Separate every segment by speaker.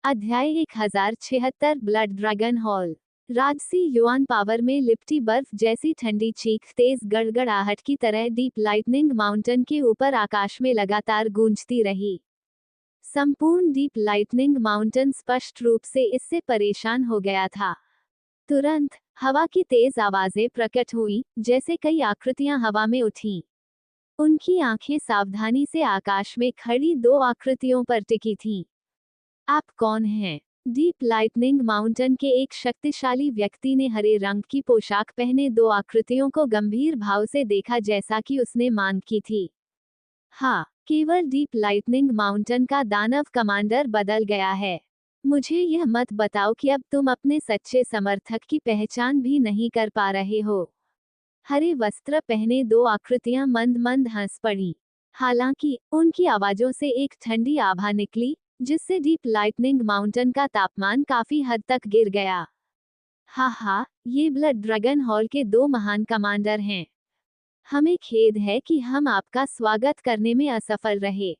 Speaker 1: अध्याय 1076 blood dragon hall. राजसी yuan power में लिपटी बर्फ जैसी ठंडी चीख तेज गड़गड़ाहट की तरह डीप लाइटनिंग माउंटेन के ऊपर आकाश में लगातार गूंजती रही। संपूर्ण डीप लाइटनिंग माउंटेन स्पष्ट रूप से इससे परेशान हो गया था। तुरंत हवा की तेज आवाजें प्रकट हुई, जैसे कई आकृतियां हवा में उठीं। उनकी आंखें सावधानी से आकाश में खड़ी दो आकृतियों पर टिकी थीं। आप कौन हैं? डीप लाइटनिंग माउंटेन के एक शक्तिशाली व्यक्ति ने हरे रंग की पोशाक पहने दो आकृतियों को गंभीर भाव से देखा, जैसा कि उसने मांग की थी। हाँ, केवल डीप लाइटनिंग माउंटेन का दानव कमांडर बदल गया है। मुझे यह मत बताओ कि अब तुम अपने सच्चे समर्थक की पहचान भी नहीं कर पा रहे हो। हरे वस्त्र पहने दो आकृतियां मंद मंद हंस पड़ी। हालांकि उनकी आवाजों से एक ठंडी आभा निकली, जिससे डीप लाइटनिंग माउंटेन का तापमान काफी हद तक गिर गया। हा, ये ब्लड ड्रैगन हॉल के दो महान कमांडर हैं। हमें खेद है कि हम आपका स्वागत करने में असफल रहे।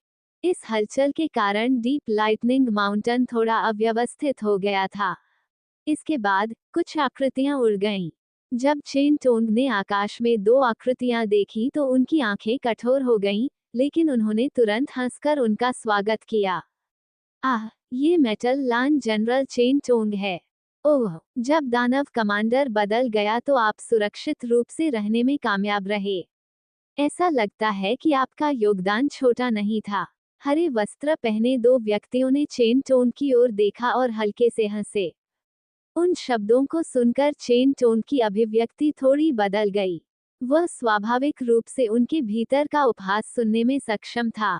Speaker 1: इस हलचल के कारण डीप लाइटनिंग माउंटेन थोड़ा अव्यवस्थित हो गया था। इसके बाद कुछ आकृतियां उड़ गईं। जब चेन टोंग ने आकाश में दो आकृतियां देखी तो उनकी आंखें कठोर हो गईं, लेकिन उन्होंने तुरंत हंसकर उनका स्वागत किया। आह, ये मेटल लान जनरल चेन टोंग है। ओह, जब दानव कमांडर बदल गया तो आप सुरक्षित रूप से रहने में कामयाब रहे। ऐसा लगता है कि आपका योगदान छोटा नहीं था। हरे वस्त्र पहने दो व्यक्तियों ने चेन टोंग की ओर देखा और हल्के से हंसे। उन शब्दों को सुनकर चेन टोंग की अभिव्यक्ति थोड़ी बदल गई। वह स्वाभाविक रूप से उनके भीतर का उपहास सुनने में सक्षम था।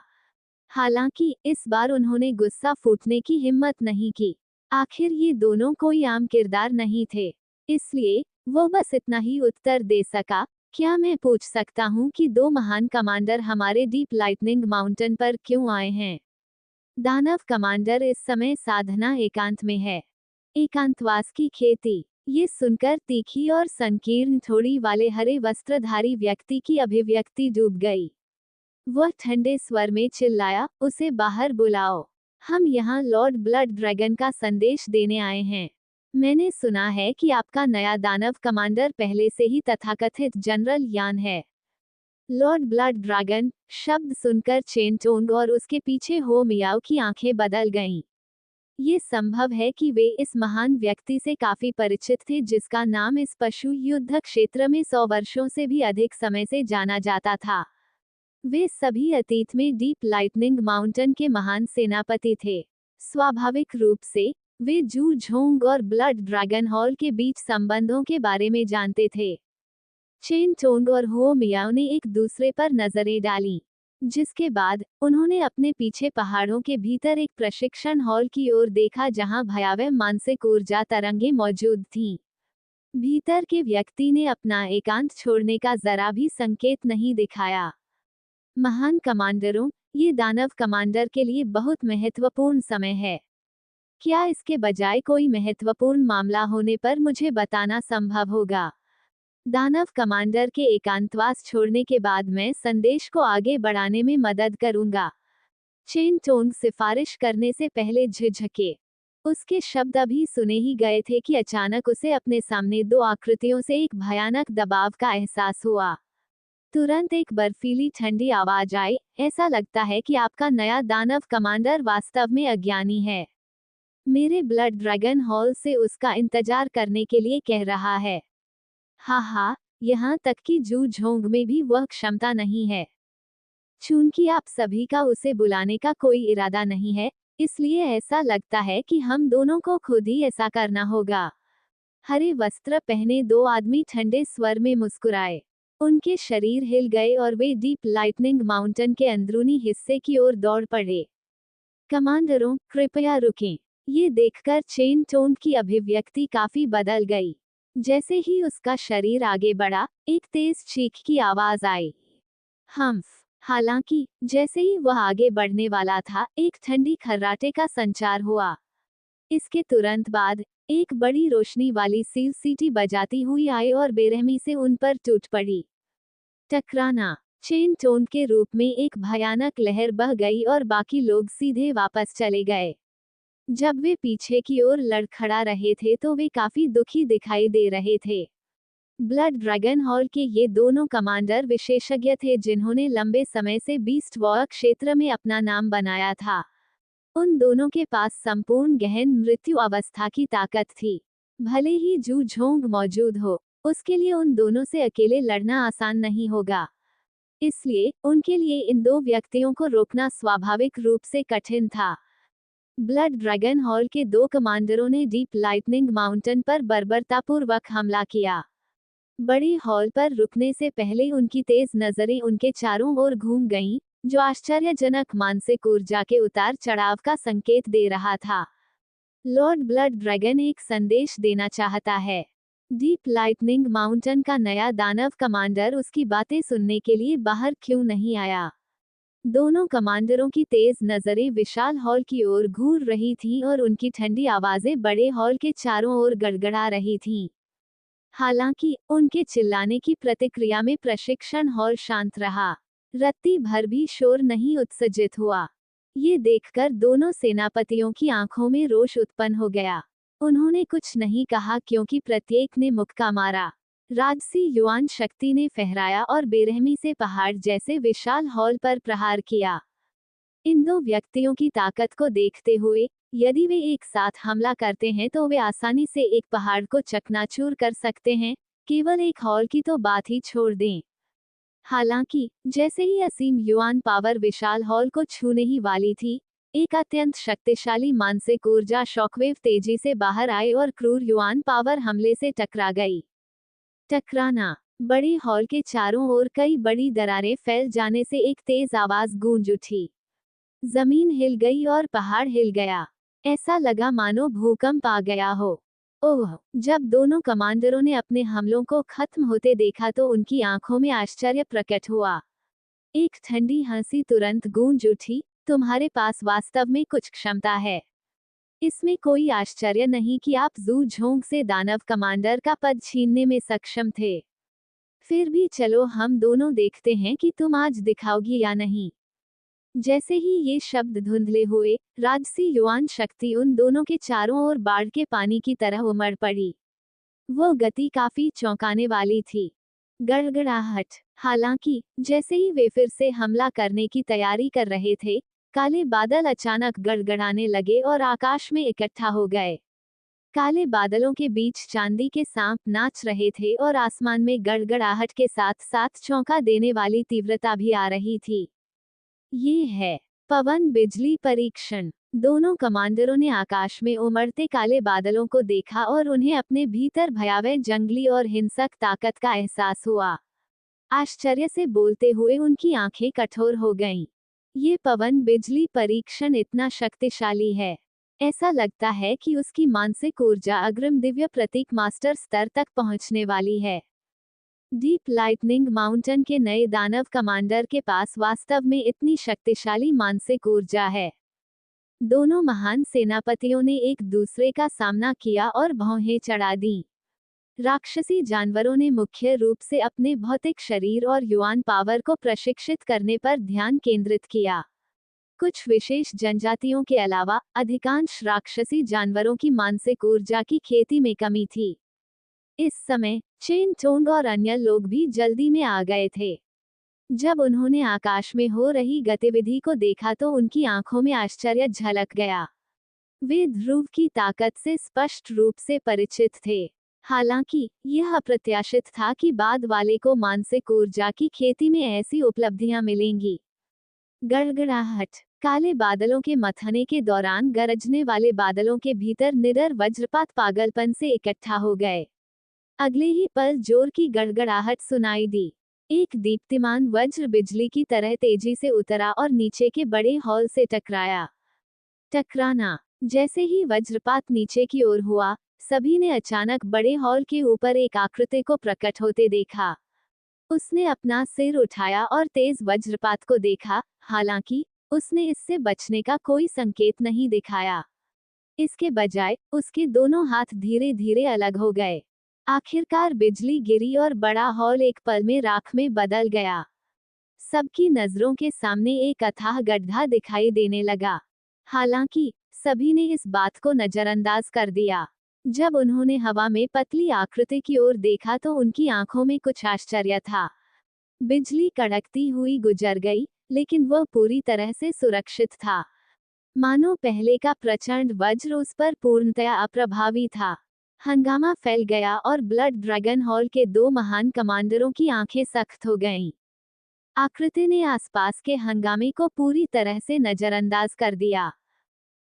Speaker 1: हालांकि इस बार उन्होंने गुस्सा फूटने की हिम्मत नहीं की। आखिर ये दोनों कोई आम किरदार नहीं थे, इसलिए वो बस इतना ही उत्तर दे सका, क्या मैं पूछ सकता हूँ कि दो महान कमांडर हमारे डीप लाइटनिंग माउंटेन पर क्यों आए हैं? दानव कमांडर इस समय साधना एकांत में है। एकांतवास की खेती। ये सुनकर तीखी और संकीर्ण थोड़ी वाले हरे वस्त्रधारी व्यक्ति की अभिव्यक्ति डूब गई। वह ठंडे स्वर में चिल्लाया, उसे बाहर बुलाओ। हम यहाँ लॉर्ड ब्लड ड्रैगन का संदेश देने आए हैं। मैंने सुना है कि आपका नया दानव कमांडर पहले से ही तथाकथित जनरल यान है। लॉर्ड ब्लड ड्रैगन शब्द सुनकर चेन टोंग और उसके पीछे हो मियाओ की आंखें बदल गईं। ये संभव है कि वे इस महान व्यक्ति से काफी परिचित थे, जिसका नाम इस पशु युद्ध क्षेत्र में 100 वर्षों से भी अधिक समय से जाना जाता था। वे सभी अतीत में डीप लाइटनिंग माउंटेन के महान सेनापति थे। स्वाभाविक रूप से वे जू झोंग और ब्लड ड्रैगन हॉल के बीच संबंधों के बारे में जानते थे। चेन टोंग और हो मियाओ ने एक दूसरे पर नजरें डालीं, जिसके बाद उन्होंने अपने पीछे पहाड़ों के भीतर एक प्रशिक्षण हॉल की ओर देखा, जहां भयावह मानसिक ऊर्जा तरंगें मौजूद थीं। भीतर के व्यक्ति ने अपना एकांत छोड़ने का जरा भी संकेत नहीं दिखाया। महान कमांडरों, ये दानव कमांडर के लिए बहुत महत्वपूर्ण समय है। क्या इसके बजाय कोई महत्वपूर्ण मामला होने पर मुझे बताना संभव होगा? दानव कमांडर के एकांतवास छोड़ने के बाद मैं संदेश को आगे बढ़ाने में मदद करूंगा। चेन टोंग सिफारिश करने से पहले झिझके। उसके शब्द अभी सुने ही गए थे कि अचानक उसे अपने सामने दो आकृतियों से एक भयानक दबाव का एहसास हुआ। तुरंत एक बर्फीली ठंडी आवाज आई, ऐसा लगता है कि आपका नया दानव कमांडर वास्तव में अज्ञानी है। मेरे ब्लड ड्रैगन हॉल से उसका इंतजार करने के लिए कह रहा है। हा, यहाँ तक कि जू झोंग में भी वह क्षमता नहीं है। चूंकि आप सभी का उसे बुलाने का कोई इरादा नहीं है, इसलिए ऐसा लगता है कि हम दोनों को खुद ही ऐसा करना होगा। हरे वस्त्र पहने दो आदमी ठंडे स्वर में मुस्कुराए। उनके शरीर हिल गए और वे डीप लाइटनिंग माउंटेन के अंदरूनी हिस्से की ओर दौड़ पड़े। कमांडरों, कृपया रुकें। ये देखकर चेन टोंग की अभिव्यक्ति काफी बदल गई। जैसे ही उसका शरीर आगे बढ़ा, एक तेज चीख की आवाज आई। हम्फ। हालांकि जैसे ही वह आगे बढ़ने वाला था, एक ठंडी खर्राटे का संचार हुआ। इसके तुरंत बाद एक बड़ी रोशनी वाली सील सीटी बजाती हुई आई और बेरहमी से उन पर टूट पड़ी। टकराना। चेन टोंग के रूप में एक भयानक लहर बह गई और बाकी लोग सीधे वापस चले गए। जब वे पीछे की ओर लड़खड़ा रहे थे तो वे काफी दुखी दिखाई दे रहे थे। ब्लड ड्रैगन हॉल के ये दोनों कमांडर विशेषज्ञ थे जिन्होंने लंबे समय से बीस्ट वॉर क्षेत्र में अपना नाम बनाया था। उन दोनों के पास संपूर्ण गहन मृत्यु अवस्था की ताकत थी। भले ही जू झोंग मौजूद हो, उसके लिए उन दोनों से अकेले लड़ना आसान नहीं होगा। इसलिए उनके लिए इन दो व्यक्तियों को रोकना स्वाभाविक रूप से कठिन था। ब्लड ड्रैगन हॉल के दो कमांडरों ने डीप लाइटनिंग माउंटेन पर बर्बरतापूर्वक हमला किया। बड़ी हॉल पर रुकने से पहले उनकी तेज नजरें उनके चारों ओर घूम गईं, जो आश्चर्यजनक मानसिक ऊर्जा के उतार चढ़ाव का संकेत दे रहा था। लॉर्ड ब्लड ड्रैगन एक संदेश देना चाहता है। डीप लाइटनिंग माउंटेन का नया दानव कमांडर उसकी बातें सुनने के लिए बाहर क्यों नहीं आया? दोनों कमांडरों की तेज नजरें विशाल हॉल की ओर घूर रही थीं और उनकी ठंडी आवाजें बड़े हॉल के चारों ओर गड़गड़ा रही थीं। हालांकि उनके चिल्लाने की प्रतिक्रिया में प्रशिक्षण हॉल शांत रहा। रत्ती भर भी शोर नहीं उत्सर्जित हुआ। ये देखकर दोनों सेनापतियों की आंखों में रोष उत्पन्न हो गया। उन्होंने कुछ नहीं कहा क्योंकि प्रत्येक ने मुक्का मारा। राजसी युआन शक्ति ने फहराया और बेरहमी से पहाड़ जैसे विशाल हॉल पर प्रहार किया। इन दो व्यक्तियों की ताकत को देखते हुए, यदि वे एक साथ हमला करते हैं तो वे आसानी से एक पहाड़ को चकनाचूर कर सकते हैं, केवल एक हॉल की तो बात ही छोड़ दें। हालांकि जैसे ही असीम युआन पावर विशाल हॉल को छूने ही वाली थी, एक अत्यंत शक्तिशाली मानसिक ऊर्जा शॉकवेव तेजी से बाहर आए और क्रूर युआन पावर हमले से टकरा गई। टकराना। बड़ी हॉल के चारों ओर कई बड़ी दरारें फैल जाने से एक तेज आवाज गूंज उठी। जमीन हिल गई और पहाड़ हिल गया। ऐसा लगा मानो भूकंप आ गया हो। ओह! जब दोनों कमांडरों ने अपने हमलों को खत्म होते देखा तो उनकी आंखों में आश्चर्य प्रकट हुआ। एक ठंडी हंसी तुरंत गूंज उठी, तुम्हारे पास वास्तव में कुछ क्षमता है। इसमें कोई आश्चर्य नहीं कि आप जू झोंग से दानव कमांडर का पद छीनने में सक्षम थे। फिर भी चलो हम दोनों देखते हैं कि तुम आज दिखाओगी या नहीं। जैसे ही ये शब्द धुंधले हुए, राजसी युआन शक्ति उन दोनों के चारों ओर बाढ़ के पानी की तरह उमड़ पड़ी। वो गति काफी चौंकाने वाली थी। गड़गड़ाहट। हालांकि जैसे ही वे फिर से हमला करने की तैयारी कर रहे थे, काले बादल अचानक गड़गड़ाने लगे और आकाश में इकट्ठा हो गए। काले बादलों के बीच चांदी के सांप नाच रहे थे और आसमान में गड़गड़ाहट के साथ साथ चौंका देने वाली तीव्रता भी आ रही थी। ये है पवन बिजली परीक्षण। दोनों कमांडरों ने आकाश में उमड़ते काले बादलों को देखा और उन्हें अपने भीतर भयावह जंगली और हिंसक ताकत का एहसास हुआ। आश्चर्य से बोलते हुए उनकी आंखें कठोर हो गईं। ये पवन बिजली परीक्षण इतना शक्तिशाली है। ऐसा लगता है कि उसकी मानसिक ऊर्जा अग्रिम दिव्य प्रतीक मास्टर स्तर तक पहुंचने वाली है। डीप लाइटनिंग माउंटेन के नए दानव कमांडर के पास वास्तव में इतनी शक्तिशाली मानसिक ऊर्जा है। दोनों महान सेनापतियों ने एक दूसरे का सामना किया और भौहें चढ़ा दी। राक्षसी जानवरों ने मुख्य रूप से अपने भौतिक शरीर और युआन पावर को प्रशिक्षित करने पर ध्यान केंद्रित किया। कुछ विशेष जनजातियों के अलावा अधिकांश राक्षसी जानवरों की मानसिक ऊर्जा की खेती में कमी थी। इस समय चेन टोंग और अन्य लोग भी जल्दी में आ गए थे। जब उन्होंने आकाश में हो रही गतिविधि को देखा तो उनकी आंखों में आश्चर्य झलक गया। वे ध्रुव की ताकत से स्पष्ट रूप से परिचित थे। हालांकि यह अप्रत्याशित था कि बाद वाले को मानसिक ऊर्जा की खेती में ऐसी उपलब्धियां मिलेंगी। गड़गड़ाहट। काले बादलों के मथने के दौरान गरजने वाले बादलों के भीतर निडर वज्रपात पागलपन से इकट्ठा हो गए। अगले ही पल जोर की गड़गड़ाहट सुनाई दी। एक दीप्तिमान वज्र बिजली की तरह तेजी से उतरा और नीचे के बड़े हॉल से टकराया। टकराना। जैसे ही वज्रपात नीचे की ओर हुआ, सभी ने अचानक बड़े हॉल के ऊपर एक आकृति को प्रकट होते देखा। उसने अपना सिर उठाया और तेज वज्रपात को देखा, हालांकि उसने इससे बचने का कोई संकेत नहीं दिखाया। इसके बजाय उसके दोनों हाथ धीरे धीरे अलग हो गए। आखिरकार बिजली गिरी और बड़ा हॉल एक पल में राख में बदल गया। सबकी नजरों के सामने एक अथाह गड्ढा दिखाई देने लगा। हालांकि सभी ने इस बात को नजरअंदाज कर दिया। जब उन्होंने हवा में पतली आकृति की ओर देखा तो उनकी आंखों में कुछ आश्चर्य था। बिजली कड़कती हुई गुजर गई, लेकिन वह पूरी तरह से सुरक्षित था, मानो पहले का प्रचंड वज्र उस पर पूर्णतया अप्रभावी था। हंगामा फैल गया और ब्लड ड्रैगन हॉल के दो महान कमांडरों की आंखें सख्त हो गईं। आकृति ने आसपास के हंगामे को पूरी तरह से नजरअंदाज कर दिया।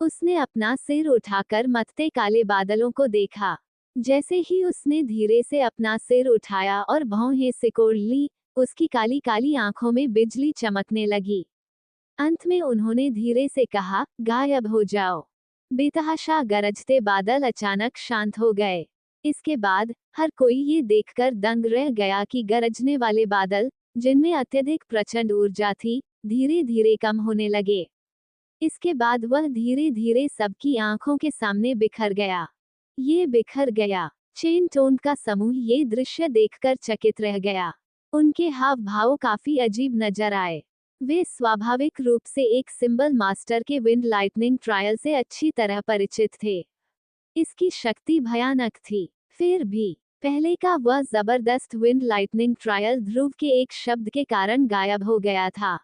Speaker 1: उसने अपना सिर उठाकर मथते काले बादलों को देखा। जैसे ही उसने धीरे से अपना सिर उठाया और भौहें सिकोड़ ली, उसकी काली काली आंखों में बिजली चमकने लगी। अंत में उन्होंने धीरे से कहा, गायब हो जाओ। बेतहाशा गरजते बादल अचानक शांत हो गए। इसके बाद हर कोई ये देखकर दंग रह गया कि गरजने वाले बादल, जिनमें अत्यधिक प्रचंड ऊर्जा थी, धीरे धीरे कम होने लगे। इसके बाद वह धीरे धीरे सबकी आंखों के सामने बिखर गया। ये बिखर गया। चेन टोन का समूह ये दृश्य देखकर चकित रह गया। उनके हाव भाव काफी अजीब नजर आए। वे स्वाभाविक रूप से एक सिंबल मास्टर के विंड लाइटनिंग ट्रायल से अच्छी तरह परिचित थे। इसकी शक्ति भयानक थी। फिर भी पहले का वह जबरदस्त विंड लाइटनिंग ट्रायल ध्रुव के एक शब्द के कारण गायब हो गया था।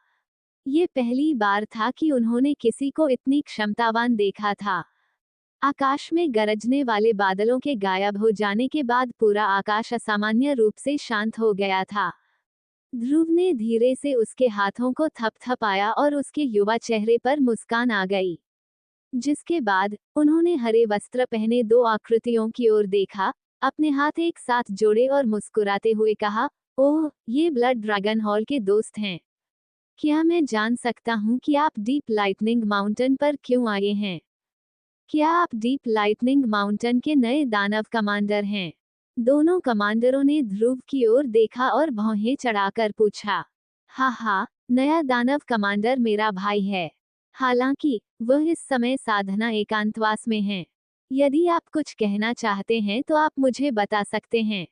Speaker 1: ये पहली बार था कि उन्होंने किसी को इतनी क्षमतावान देखा था। आकाश में गरजने वाले बादलों के गायब हो जाने के बाद पूरा आकाश असामान्य रूप से शांत हो गया था। ध्रुव ने धीरे से उसके हाथों को थपथपाया और उसके युवा चेहरे पर मुस्कान आ गई। जिसके बाद उन्होंने हरे वस्त्र पहने दो आकृतियों की ओर देखा, अपने हाथ एक साथ जोड़े और मुस्कुराते हुए कहा, ओह, ये ब्लड ड्रैगन हॉल के दोस्त हैं। क्या मैं जान सकता हूँ कि आप डीप लाइटनिंग माउंटेन पर क्यों आए हैं? क्या आप डीप लाइटनिंग माउंटेन के नए दानव कमांडर हैं? दोनों कमांडरों ने ध्रुव की ओर देखा और भौहें चढ़ाकर पूछा। हाँ, नया दानव कमांडर मेरा भाई है। हालांकि वह इस समय साधना एकांतवास में है। यदि आप कुछ कहना चाहते हैं तो आप मुझे बता सकते हैं।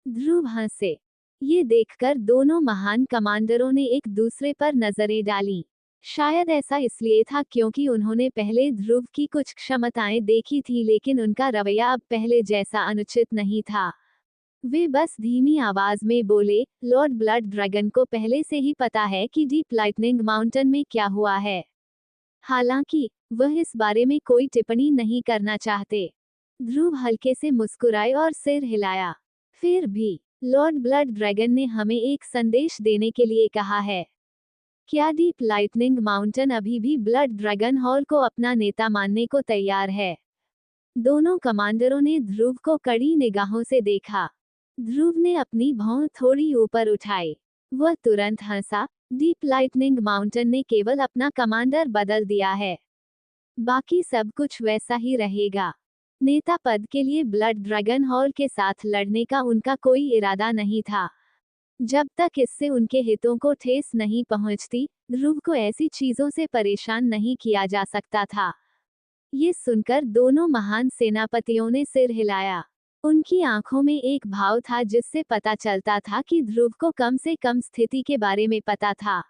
Speaker 1: ध्रुव हंसे। ये देखकर दोनों महान कमांडरों ने एक दूसरे पर नजरें डालीं। शायद ऐसा इसलिए था क्योंकि उन्होंने पहले ध्रुव की कुछ क्षमताएं देखी थी, लेकिन उनका रवैया अब पहले जैसा अनुचित नहीं था। वे बस धीमी आवाज में बोले, लॉर्ड ब्लड ड्रैगन को पहले से ही पता है कि डीप लाइटनिंग माउंटेन में क्या हुआ है। हालांकि वह इस बारे में कोई टिप्पणी नहीं करना चाहते। ध्रुव हल्के से मुस्कुराए और सिर हिलाया। फिर भी लॉर्ड ब्लड ड्रैगन ने हमें एक संदेश देने के लिए कहा है। क्या डीप लाइटनिंग माउंटेन अभी भी ब्लड ड्रैगन हॉल को अपना नेता मानने को तैयार है? दोनों कमांडरों ने ध्रुव को कड़ी निगाहों से देखा। ध्रुव ने अपनी भौं थोड़ी ऊपर उठाई। वह तुरंत हंसा। डीप लाइटनिंग माउंटेन ने केवल अपना कमांडर बदल दिया है, बाकी सब कुछ वैसा ही रहेगा। नेता पद के लिए ब्लड ड्रैगन हॉल के साथ लड़ने का उनका कोई इरादा नहीं था। जब तक इससे उनके हितों को ठेस नहीं पहुंचती, ध्रुव को ऐसी चीजों से परेशान नहीं किया जा सकता था। ये सुनकर दोनों महान सेनापतियों ने सिर हिलाया। उनकी आंखों में एक भाव था जिससे पता चलता था कि ध्रुव को कम से कम स्थिति के बारे में पता था।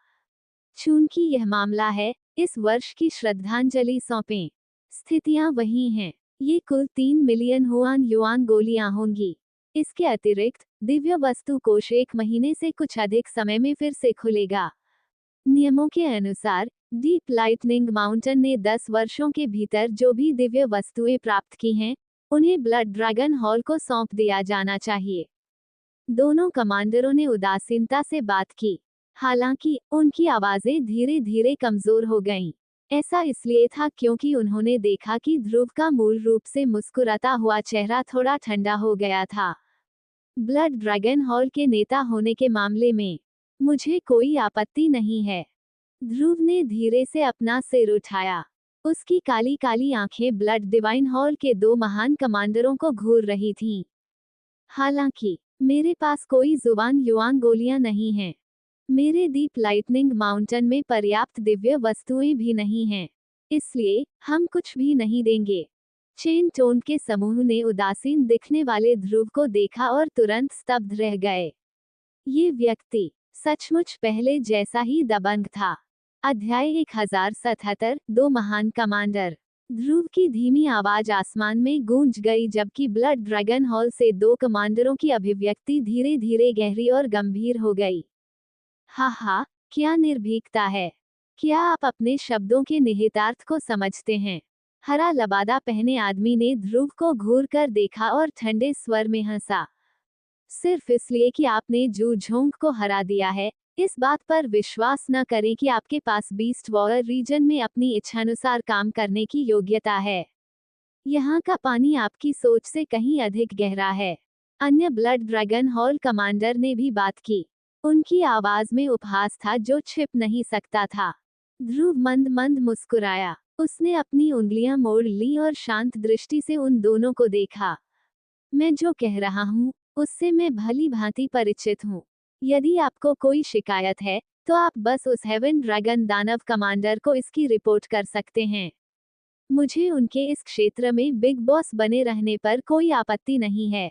Speaker 1: चूंकि यह मामला है, इस वर्ष की श्रद्धांजलि सौंपें। स्थितियां वही हैं। ये कुल 3 मिलियन युआन गोलियां होंगी। इसके अतिरिक्त दिव्य वस्तु कोष 1 महीने से कुछ अधिक समय में फिर से खुलेगा। नियमों के अनुसार डीप लाइटनिंग माउंटेन ने 10 वर्षों के भीतर जो भी दिव्य वस्तुएं प्राप्त की हैं, उन्हें ब्लड ड्रैगन हॉल को सौंप दिया जाना चाहिए। दोनों कमांडरों ने उदासीनता से बात की। हालांकि उनकी आवाजें धीरे धीरे कमजोर हो गईं। ऐसा इसलिए था क्योंकि उन्होंने देखा कि ध्रुव का मूल रूप से मुस्कुराता हुआ चेहरा थोड़ा ठंडा हो गया था। ब्लड ड्रैगन हॉल के नेता होने के मामले में मुझे कोई आपत्ति नहीं है। ध्रुव ने धीरे से अपना सिर उठाया। उसकी काली काली आंखें ब्लड डिवाइन हॉल के 2 महान कमांडरों को घूर रही थीं। हालांकि मेरे पास कोई जुबान युआन गोलियां नहीं हैं। मेरे डीप लाइटनिंग माउंटेन में पर्याप्त दिव्य वस्तुएं भी नहीं हैं। इसलिए हम कुछ भी नहीं देंगे। चेन टोन के समूह ने उदासीन दिखने वाले ध्रुव को देखा और तुरंत स्तब्ध रह गए। ये व्यक्ति सचमुच पहले जैसा ही दबंग था। अध्याय 1077 2 महान कमांडर। ध्रुव की धीमी आवाज आसमान में गूंज गई, जबकि ब्लड ड्रैगन हॉल से दो कमांडरों की अभिव्यक्ति धीरे धीरे गहरी और गंभीर हो गई। हा हा, क्या निर्भीकता है! क्या आप अपने शब्दों के निहितार्थ को समझते हैं? हरा लबादा पहने आदमी ने ध्रुव को घूर कर देखा और ठंडे स्वर में हंसा। सिर्फ इसलिए कि आपने जू झोंग को हरा दिया है, इस बात पर विश्वास न करें कि आपके पास बीस्ट वॉर रीजन में अपनी इच्छानुसार काम करने की योग्यता है। यहाँ का पानी आपकी सोच से कहीं अधिक गहरा है। अन्य ब्लड ड्रैगन हॉल कमांडर ने भी बात की। उनकी आवाज में उपहास था जो छिप नहीं सकता था। ध्रुव मंद मंद मुस्कुराया। उसने अपनी उंगलियां मोड़ ली और शांत दृष्टि से उन दोनों को देखा। मैं जो कह रहा हूँ उससे मैं भली भांति परिचित हूँ। यदि आपको कोई शिकायत है तो आप बस उस हेवन ड्रैगन दानव कमांडर को इसकी रिपोर्ट कर सकते हैं। मुझे उनके इस क्षेत्र में बिग बॉस बने रहने पर कोई आपत्ति नहीं है।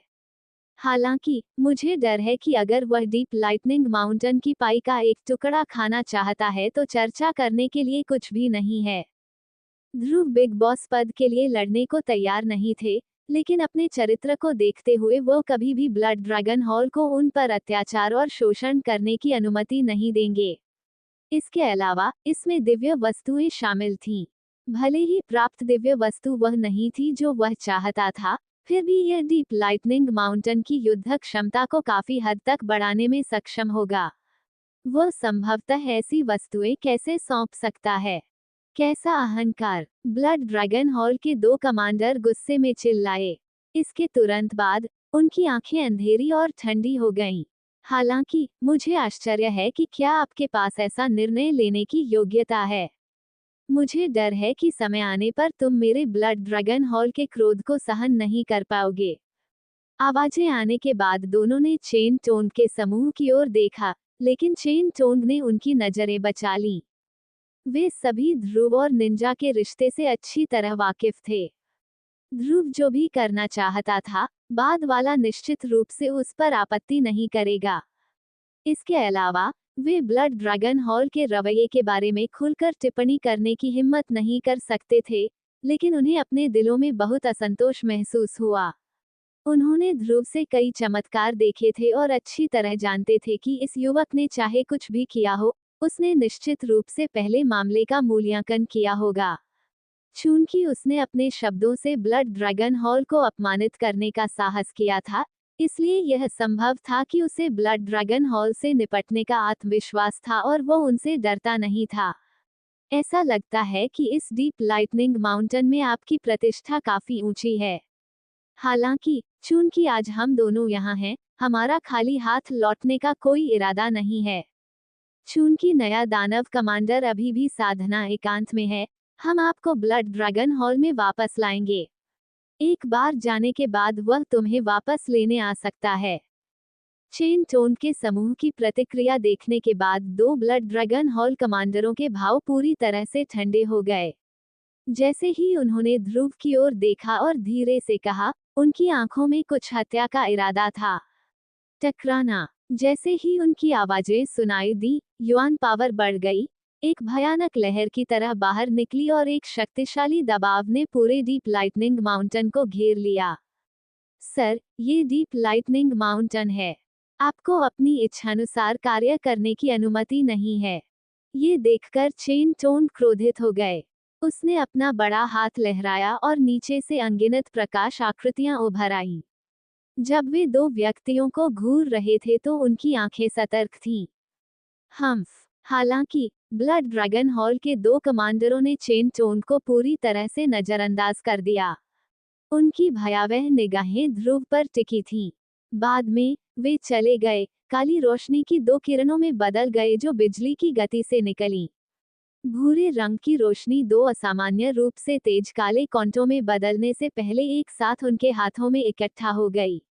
Speaker 1: हालांकि मुझे डर है कि अगर वह डीप लाइटनिंग माउंटेन की पाई का एक टुकड़ा खाना चाहता है तो चर्चा करने के लिए कुछ भी नहीं है। ध्रुव बिग बॉस पद के लिए लड़ने को तैयार नहीं थे, लेकिन अपने चरित्र को देखते हुए वो कभी भी ब्लड ड्रैगन हॉल को उन पर अत्याचार और शोषण करने की अनुमति नहीं देंगे। इसके अलावा इसमें दिव्य वस्तुएं शामिल थीं। भले ही प्राप्त दिव्य वस्तु वह नहीं थी जो वह चाहता था, फिर भी यह डीप लाइटनिंग माउंटेन की युद्ध क्षमता को काफी हद तक बढ़ाने में सक्षम होगा। वह संभवतः ऐसी वस्तुएं कैसे सौंप सकता है? कैसा अहंकार! ब्लड ड्रैगन हॉल के दो कमांडर गुस्से में चिल्लाए। इसके तुरंत बाद उनकी आंखें अंधेरी और ठंडी हो गईं। हालांकि मुझे आश्चर्य है कि क्या आपके पास ऐसा निर्णय लेने की योग्यता है। मुझे डर है कि समय आने पर तुम मेरे ब्लड ड्रैगन हॉल के क्रोध को सहन नहीं कर पाओगे। आवाजें आने के बाद दोनों ने चेन टोंग के समूह की ओर देखा, लेकिन चेन टोंग ने उनकी नजरें बचा लीं। वे सभी ध्रुव और निंजा के रिश्ते से अच्छी तरह वाकिफ थे। ध्रुव जो भी करना चाहता था, बाद वाला निश्चित रूप से उस पर आपत्ति नहीं करेगा। इसके अलावा वे ब्लड ड्रैगन हॉल के रवैये के बारे में खुलकर टिप्पणी करने की हिम्मत नहीं कर सकते थे, लेकिन उन्हें अपने दिलों में बहुत असंतोष महसूस हुआ। उन्होंने ध्रुव से कई चमत्कार देखे थे और अच्छी तरह जानते थे कि इस युवक ने चाहे कुछ भी किया हो, उसने निश्चित रूप से पहले मामले का मूल्यांकन किया होगा। चूंकि उसने अपने शब्दों से ब्लड ड्रैगन हॉल को अपमानित करने का साहस किया था, इसलिए यह संभव था कि उसे ब्लड ड्रैगन हॉल से निपटने का आत्मविश्वास था और वो उनसे डरता नहीं था। ऐसा लगता है कि इस डीप लाइटनिंग माउंटेन में आपकी प्रतिष्ठा काफी ऊंची है। हालांकि चूंकि आज हम दोनों यहाँ हैं, हमारा खाली हाथ लौटने का कोई इरादा नहीं है। चूंकि नया दानव कमांडर अभी भी साधना एकांत में है, हम आपको ब्लड ड्रैगन हॉल में वापस लाएंगे। एक बार जाने के बाद वह तुम्हें वापस लेने आ सकता है। चेन टोन के समूह की प्रतिक्रिया देखने के बाद दो ब्लड ड्रैगन हॉल कमांडरों के भाव पूरी तरह से ठंडे हो गए। जैसे ही उन्होंने ध्रुव की ओर देखा और धीरे से कहा, उनकी आंखों में कुछ हत्या का इरादा था। टकराना! जैसे ही उनकी आवाजें सुनाई दी, युआन पावर बढ़ गई, एक भयानक लहर की तरह बाहर निकली और एक शक्तिशाली दबाव ने पूरे डीप लाइटनिंग माउंटेन को घेर लिया। सर, ये डीप लाइटनिंग माउंटेन है। आपको अपनी इच्छानुसार कार्य करने की अनुमति नहीं है। ये देखकर चेन टोन क्रोधित हो गए। उसने अपना बड़ा हाथ लहराया और नीचे से अनगिनत प्रकाश आकृतियां उभर आईं। जब वे दो व्यक्तियों को घूर रहे थे तो उनकी आंखें सतर्क थीं। हम्फ! हालांकि ब्लड ड्रैगन हॉल के दो कमांडरों ने चेन टोन को पूरी तरह से नजरअंदाज कर दिया। उनकी भयावह निगाहें ध्रुव पर टिकी थीं। बाद में वे चले गए, काली रोशनी की दो किरणों में बदल गए जो बिजली की गति से निकलीं। भूरे रंग की रोशनी दो असामान्य रूप से तेज काले कांटों में बदलने से पहले एक साथ उनके हाथों में इकट्ठा हो गई।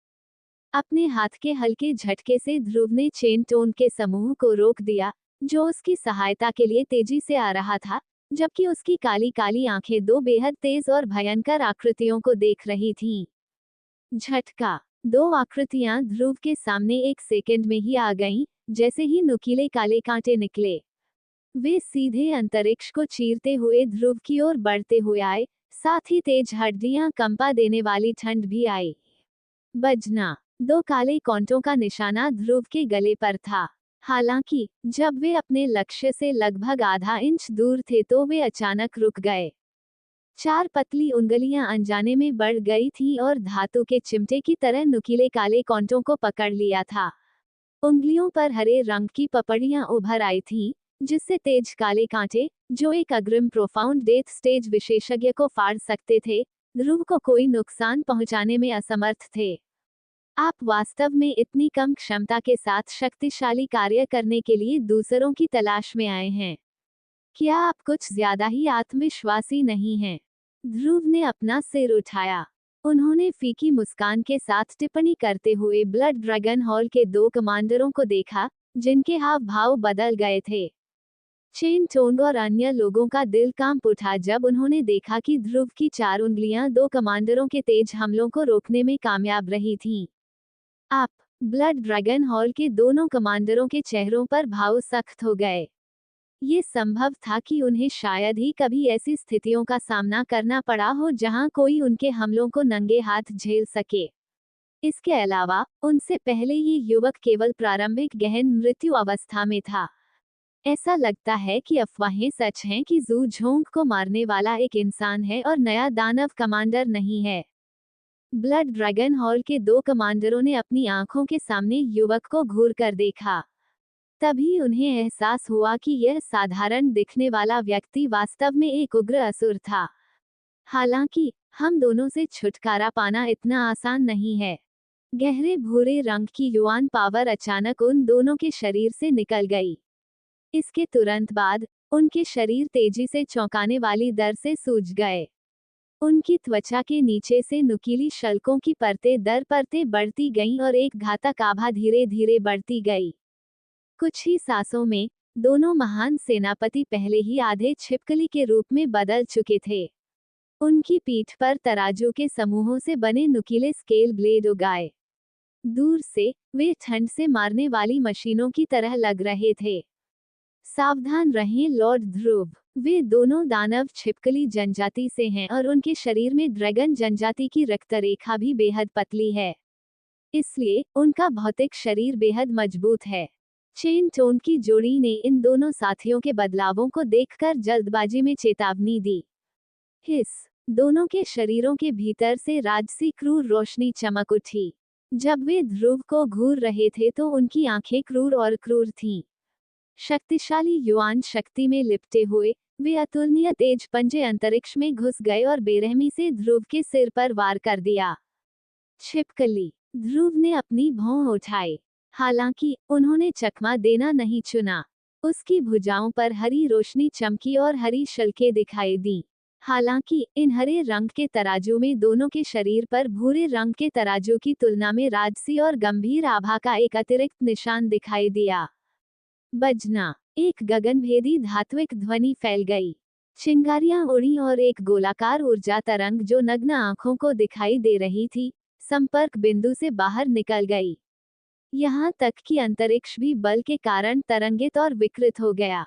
Speaker 1: अपने हाथ के हल्के झटके से ध्रुव ने चेन टोन के समूह को रोक दिया, जो उसकी सहायता के लिए तेजी से आ रहा था, जबकि उसकी काली काली आंखें दो बेहद तेज और भयंकर आकृतियों को देख रही थीं। झटका! दो आकृतियां ध्रुव के सामने एक सेकंड में ही आ गईं, जैसे ही नुकीले काले कांटे निकले। वे सीधे अंतरिक्ष को चीरते हुए ध्रुव की ओर बढ़ते हुए आए, साथ ही तेज हड्डियां कंपा देने वाली ठंड भी आई। बजना। 2 काले कांटों का निशाना ध्रुव के गले पर था। हालांकि जब वे अपने लक्ष्य से लगभग आधा इंच दूर थे तो वे अचानक रुक गए। 4 पतली उंगलियां अनजाने में बढ़ गई थीं और धातु के चिमटे की तरह नुकीले काले कांटों को पकड़ लिया था। उंगलियों पर हरे रंग की पपड़ियां उभर आई थीं, जिससे तेज काले कांटे, जो एक अग्रिम प्रोफाउंड डेथ स्टेज विशेषज्ञ को फाड़ सकते थे, ध्रुव को कोई नुकसान पहुंचाने में असमर्थ थे। आप वास्तव में इतनी कम क्षमता के साथ शक्तिशाली कार्य करने के लिए दूसरों की तलाश में आए हैं। क्या आप कुछ ज्यादा ही आत्मविश्वासी नहीं हैं? ध्रुव ने अपना सिर उठाया। उन्होंने फीकी मुस्कान के साथ टिप्पणी करते हुए ब्लड ड्रैगन हॉल के 2 कमांडरों को देखा, जिनके हाव भाव बदल गए थे। चेन टोंग और अन्य लोगों का दिल कांप उठा जब उन्होंने देखा कि ध्रुव की 4 उंगलियां 2 कमांडरों के तेज हमलों को रोकने में कामयाब रही थीं। आप। ब्लड ड्रैगन हॉल के दोनों कमांडरों के चेहरों पर भाव सख्त हो गए। ये संभव था कि उन्हें शायद ही कभी ऐसी स्थितियों का सामना करना पड़ा हो जहां कोई उनके हमलों को नंगे हाथ झेल सके। इसके अलावा उनसे पहले ये युवक केवल प्रारंभिक गहन मृत्यु अवस्था में था। ऐसा लगता है कि अफवाहें सच हैं कि जू झोंग को मारने वाला एक इंसान है और नया दानव कमांडर नहीं है। ब्लड ड्रैगन हॉल के 2 कमांडरों ने अपनी आंखों के सामने युवक को घूर कर देखा। तभी उन्हें एहसास हुआ कि यह साधारण दिखने वाला व्यक्ति वास्तव में एक उग्र असुर था। हालांकि हम दोनों से छुटकारा पाना इतना आसान नहीं है। गहरे भूरे रंग की युआन पावर अचानक उन दोनों के शरीर से निकल गई। इसके तुरंत बाद उनके शरीर तेजी से चौंकाने वाली दर से सूज गए। उनकी त्वचा के नीचे से नुकीली शल्कों की परतें दर परतें बढ़ती गईं और एक घातक आभा धीरे धीरे बढ़ती गई। कुछ ही सांसों में दोनों महान सेनापति पहले ही आधे छिपकली के रूप में बदल चुके थे। उनकी पीठ पर तराजू के समूहों से बने नुकीले स्केल ब्लेड उगाए। दूर से वे ठंड से मारने वाली मशीनों की तरह लग रहे थे। सावधान रहें लॉर्ड ध्रुव, वे दोनों दानव छिपकली जनजाति से हैं और उनके शरीर में ड्रैगन जनजाति की रक्तरेखा भी बेहद पतली है। इसलिए उनका भौतिक शरीर बेहद मजबूत है। चेन टोन की जोड़ी ने इन दोनों साथियों के बदलावों को देखकर जल्दबाजी में चेतावनी दी। हिस। दोनों के शरीरों के भीतर से राजसी क्रूर रोशनी चमक उठी। जब वे ध्रुव को घूर रहे थे तो उनकी आंखें क्रूर और क्रूर थीं। शक्तिशाली युआन शक्ति में लिपटे हुए, वे अतुलनीय तेज पंजे अंतरिक्ष में घुस गए और बेरहमी से ध्रुव के सिर पर वार कर दिया। छिपकली। ध्रुव ने अपनी भौं उठाई। हालांकि उन्होंने चकमा देना नहीं चुना। उसकी भुजाओं पर हरी रोशनी चमकी और हरी शल्कें दिखाई दी। हालांकि इन हरे रंग के तराजू में दोनों के शरीर पर भूरे रंग के तराजू की तुलना में राजसी और गंभीर आभा का एक अतिरिक्त निशान दिखाई दिया। बजना। एक गगनभेदी धात्विक ध्वनि फैल गई। चिंगारियां उड़ी और एक गोलाकार ऊर्जा तरंग जो नग्न आंखों को दिखाई दे रही थी, संपर्क बिंदु से बाहर निकल गई। यहाँ तक कि अंतरिक्ष भी बल के कारण तरंगित और विकृत हो गया।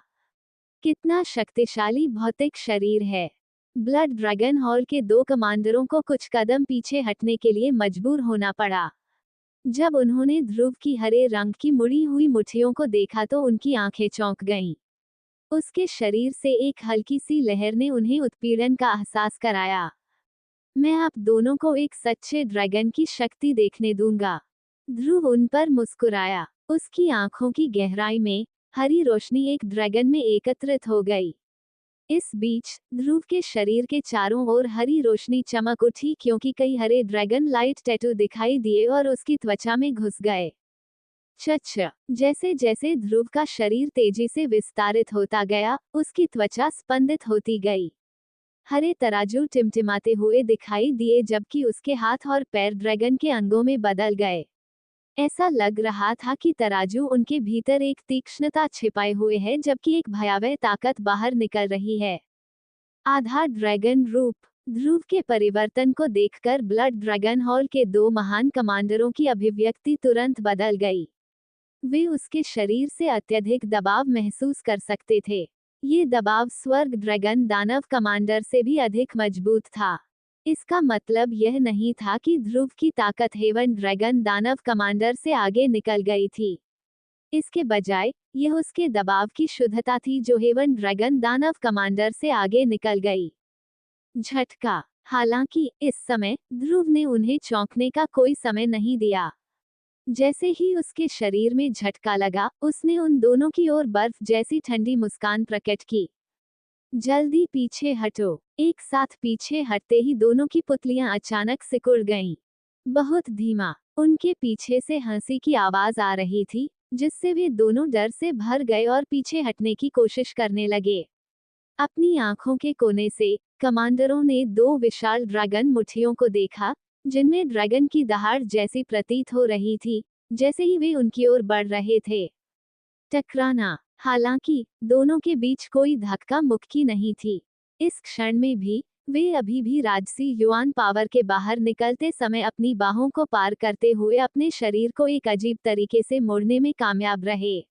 Speaker 1: कितना शक्तिशाली भौतिक शरीर है। ब्लड ड्रैगन हॉल के 2 कमांडरों को कुछ कदम पीछे हटने के लिए मजबूर होना पड़ा। जब उन्होंने ध्रुव की हरे रंग की मुड़ी हुई मुट्ठियों को देखा तो उनकी आंखें चौंक गईं। उसके शरीर से एक हल्की सी लहर ने उन्हें उत्पीड़न का एहसास कराया। मैं आप दोनों को एक सच्चे ड्रैगन की शक्ति देखने दूंगा। ध्रुव उन पर मुस्कुराया। उसकी आंखों की गहराई में हरी रोशनी एक ड्रैगन में एकत्रित हो गई। इस बीच ध्रुव के शरीर के चारों ओर हरी रोशनी चमक उठी क्योंकि कई हरे ड्रैगन लाइट टैटू दिखाई दिए और उसकी त्वचा में घुस गए। चच। जैसे जैसे ध्रुव का शरीर तेजी से विस्तारित होता गया, उसकी त्वचा स्पंदित होती गई। हरे तराजू टिमटिमाते हुए दिखाई दिए जबकि उसके हाथ और पैर ड्रैगन के अंगों में बदल गए। ऐसा लग रहा था कि तराजू उनके भीतर एक तीक्ष्णता छिपाए हुए है जबकि एक भयावह ताकत बाहर निकल रही है। आधा ड्रैगन रूप। ध्रुव के परिवर्तन को देखकर ब्लड ड्रैगन हॉल के 2 महान कमांडरों की अभिव्यक्ति तुरंत बदल गई। वे उसके शरीर से अत्यधिक दबाव महसूस कर सकते थे। ये दबाव स्वर्ग ड्रैगन दानव कमांडर से भी अधिक मजबूत था। इसका मतलब यह नहीं था कि ध्रुव की ताकत हेवन ड्रैगन दानव कमांडर से आगे निकल गई थी। इसके बजाय यह उसके दबाव की शुद्धता थी जो हेवन ड्रैगन दानव कमांडर से आगे निकल गई। झटका। हालांकि इस समय ध्रुव ने उन्हें चौंकने का कोई समय नहीं दिया। जैसे ही उसके शरीर में झटका लगा, उसने उन दोनों की ओर बर्फ जैसी ठंडी मुस्कान प्रकट की। जल्दी पीछे हटो। एक साथ पीछे हटते ही दोनों की पुतलियां अचानक सिकुड़ गईं। बहुत धीमा उनके पीछे से हंसी की आवाज आ रही थी, जिससे वे दोनों डर से भर गए और पीछे हटने की कोशिश करने लगे। अपनी आंखों के कोने से कमांडरों ने दो विशाल ड्रैगन मुट्ठियों को देखा, जिनमें ड्रैगन की दहाड़ जैसी प्रतीत हो रही थी, जैसे ही वे उनकी ओर बढ़ रहे थे। टकराना। हालांकि दोनों के बीच कोई धक्का मुक्की नहीं थी। इस क्षण में भी वे अभी भी राजसी युआन पावर के बाहर निकलते समय अपनी बाहों को पार करते हुए अपने शरीर को एक अजीब तरीके से मोड़ने में कामयाब रहे।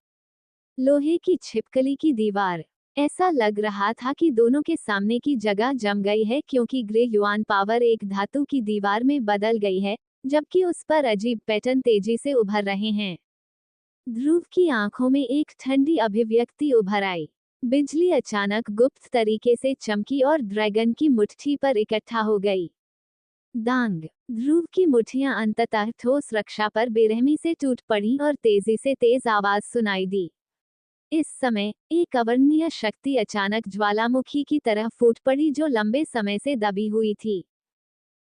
Speaker 1: लोहे की छिपकली की दीवार। ऐसा लग रहा था कि दोनों के सामने की जगह जम गई है, क्योंकि ग्रे युआन पावर एक धातु की दीवार में बदल गई है, जबकि उस पर अजीब पैटर्न तेजी से उभर रहे हैं। ध्रुव की आंखों में एक ठंडी अभिव्यक्ति उभर आई। बिजली अचानक गुप्त तरीके से चमकी और ड्रैगन की मुट्ठी पर इकट्ठा हो गई। दांग। ध्रुव की मुट्ठियां अंततः ठोस रक्षा पर बेरहमी से टूट पड़ी और तेजी से तेज आवाज सुनाई दी। इस समय एक अवर्णनीय शक्ति अचानक ज्वालामुखी की तरह फूट पड़ी, जो लंबे समय से दबी हुई थी।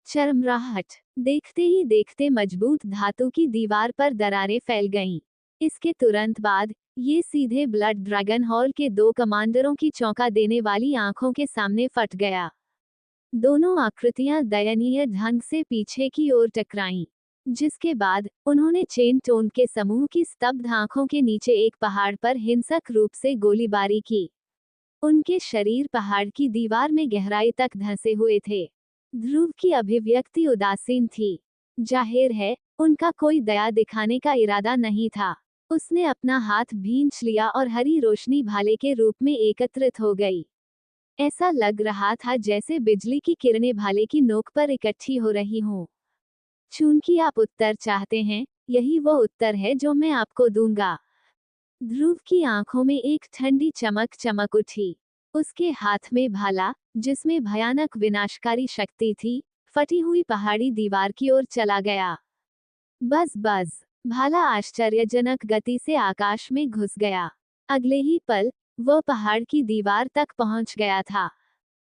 Speaker 1: चरमराहट। देखते ही देखते मजबूत धातु की दीवार पर दरारें फैल गईं। इसके तुरंत बाद ये सीधे ब्लड ड्रैगन हॉल के दो कमांडरों की चौंका देने वाली आंखों के सामने फट गया। दोनों आकृतियां दयनीय ढंग से पीछे की ओर टकराईं, जिसके बाद उन्होंने चेन टोन के समूह की स्तब्ध आंखों के नीचे एक पहाड़ पर हिंसक रूप से गोलीबारी की। उनके शरीर पहाड़ की दीवार में गहराई तक धंसे हुए थे। ध्रुव की अभिव्यक्ति उदासीन थी। जाहिर है, उनका कोई दया दिखाने का इरादा नहीं था। उसने अपना हाथ भींच लिया और हरी रोशनी भाले के रूप में एकत्रित हो गई। ऐसा लग रहा था जैसे बिजली की किरणें भाले की नोक पर इकट्ठी हो रही हों। चूंकि आप उत्तर चाहते हैं, यही वो उत्तर है जो मैं आपको दूंगा। ध्रुव की आंखों में एक ठंडी चमक चमक उठी। उसके हाथ में भाला, जिसमें भयानक विनाशकारी शक्ति थी, फटी हुई पहाड़ी दीवार की ओर चला गया। बस बस। भाला आश्चर्यजनक गति से आकाश में घुस गया। अगले ही पल वह पहाड़ की दीवार तक पहुंच गया था।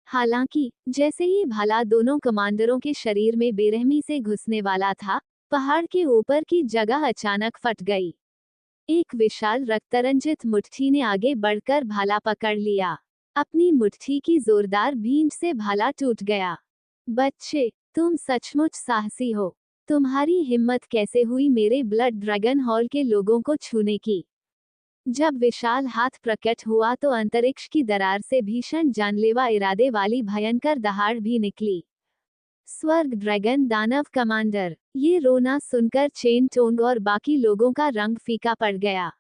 Speaker 1: हालांकि जैसे ही भाला दोनों कमांडरों के शरीर में बेरहमी से घुसने वाला था, पहाड़ के ऊपर की जगह अचानक फट गई। एक विशाल रक्तरंजित मुट्ठी ने आगे बढ़कर भाला पकड़ लिया। अपनी मुट्ठी की जोरदार भींच से भाला टूट गया। बच्चे, तुम सचमुच साहसी हो। तुम्हारी हिम्मत कैसे हुई मेरे ब्लड ड्रैगन हॉल के लोगों को छूने की? जब विशाल हाथ प्रकट हुआ तो अंतरिक्ष की दरार से भीषण जानलेवा इरादे वाली भयंकर दहाड़ भी निकली। स्वर्ग ड्रैगन दानव कमांडर। ये रोना सुनकर चेन टोंग और बाकी लोगों का रंग फीका पड़ गया।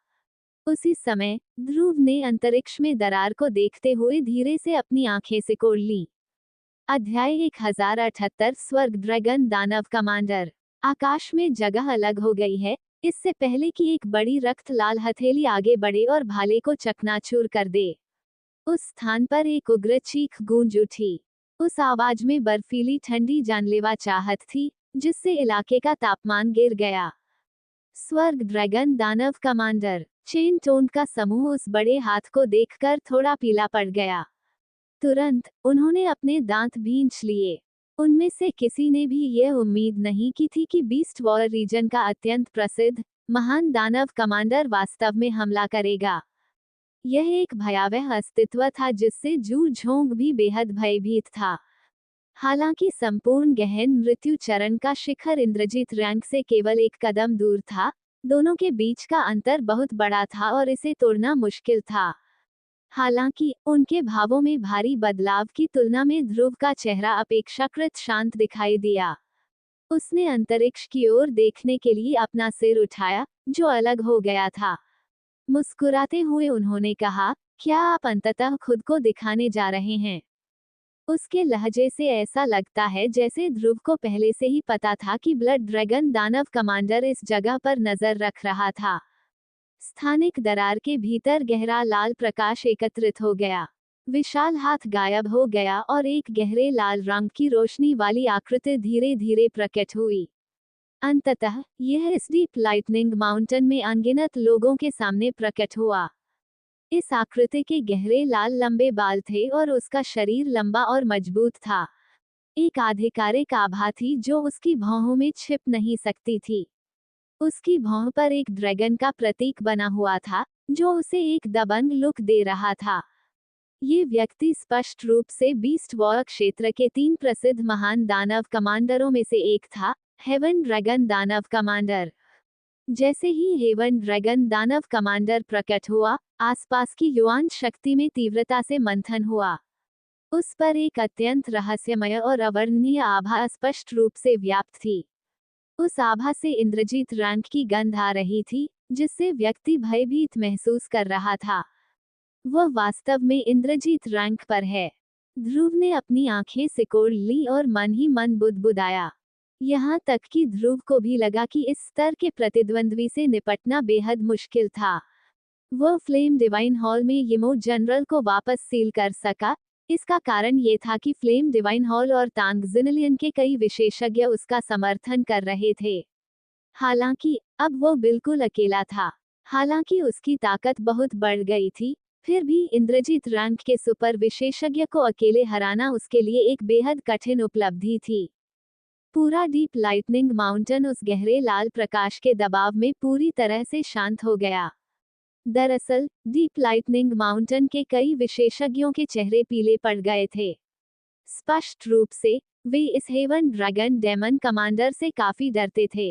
Speaker 1: उसी समय ध्रुव ने अंतरिक्ष में दरार को देखते हुए धीरे से अपनी आंखें सिकोड़ लीं। अध्याय 1078 स्वर्ग ड्रैगन दानव कमांडर। आकाश में जगह अलग हो गई है, इससे पहले कि एक बड़ी रक्त लाल हथेली आगे बढ़े और भाले को चकनाचूर कर दे। उस स्थान पर एक उग्र चीख गूंज उठी। उस आवाज में बर्फीली ठंडी जानलेवा चाहत थी, जिससे इलाके का तापमान गिर गया। स्वर्ग ड्रैगन दानव कमांडर। चेन टोन का समूह उस बड़े हाथ को देखकर थोड़ा पीला पड़ गया। तुरंत उन्होंने अपने दांत भींच लिए। उनमें से किसी ने भी यह उम्मीद नहीं की थी कि बीस्ट वॉर रीजन का अत्यंत प्रसिद्ध महान दानव कमांडर वास्तव में हमला करेगा। यह एक भयावह अस्तित्व था जिससे जू झोंग भी बेहद भयभीत था। हालांकि संपूर्ण गहन मृत्यु चरण का शिखर इंद्रजीत रैंक से केवल एक कदम दूर था, दोनों के बीच का अंतर बहुत बड़ा था और इसे तोड़ना मुश्किल था। हालांकि उनके भावों में भारी बदलाव की तुलना में ध्रुव का चेहरा अपेक्षाकृत शांत दिखाई दिया। उसने अंतरिक्ष की ओर देखने के लिए अपना सिर उठाया, जो अलग हो गया था। मुस्कुराते हुए उन्होंने कहा, क्या आप अंततः खुद को दिखाने जा रहे हैं? उसके लहजे से ऐसा लगता है जैसे ध्रुव को पहले से ही पता था कि ब्लड ड्रैगन दानव कमांडर इस जगह पर नजर रख रहा था। स्थानिक दरार के भीतर गहरा लाल प्रकाश एकत्रित हो गया। विशाल हाथ गायब हो गया और एक गहरे लाल रंग की रोशनी वाली आकृति धीरे धीरे प्रकट हुई। अंततः यह इस डीप लाइटनिंग माउंटेन में अनगिनत लोगों के सामने प्रकट हुआ। इस आकृति के गहरे लाल लंबे बाल थे और उसका शरीर लंबा और मजबूत था। एक आधिकारिक आभा थी जो उसकी भौहों में छिप नहीं सकती थी। उसकी भौं पर एक ड्रैगन का प्रतीक बना हुआ था, जो उसे एक दबंग लुक दे रहा था। ये व्यक्ति स्पष्ट रूप से बीस्ट वॉर क्षेत्र के 3 प्रसिद्ध महान दानव कमांडरों में से एक था, हेवन ड्रैगन दानव कमांडर। जैसे ही हेवन ड्रैगन दानव कमांडर प्रकट हुआ, आसपास की युआन शक्ति में तीव्रता से मंथन हुआ। उस पर एक अत्यंत रहस्यमय और अवर्णनीय आभा स्पष्ट रूप से व्याप्त थी। उस आभा से इंद्रजीत रैंक की गंध आ रही थी, जिससे व्यक्ति भयभीत महसूस कर रहा था। वह वास्तव में इंद्रजीत रैंक पर है। ध्रुव ने अपनी आंखें सिकोड़ ली और मन ही मन बुदबुदाया। यहाँ तक कि ध्रुव को भी लगा कि इस स्तर के प्रतिद्वंद्वी से निपटना बेहद मुश्किल था। वह फ्लेम डिवाइन हॉल में यमो जनरल को वापस सील कर सका। इसका कारण ये था कि फ्लेम डिवाइन हॉल और तांग जिनलियन के कई विशेषज्ञ उसका समर्थन कर रहे थे। हालांकि अब वो बिल्कुल अकेला था। हालांकि उसकी ताकत बहुत बढ़ गई थी, फिर भी इंद्रजीत रैंक के सुपर विशेषज्ञ को अकेले हराना उसके लिए एक बेहद कठिन उपलब्धि थी। पूरा डीप लाइटनिंग माउंटेन उस गहरे लाल प्रकाश के दबाव में पूरी तरह से शांत हो गया। दरअसल डीप लाइटनिंग माउंटेन के कई विशेषज्ञों के चेहरे पीले पड़ गए थे। स्पष्ट रूप से वे इस हेवन ड्रैगन डेमन कमांडर से काफी डरते थे।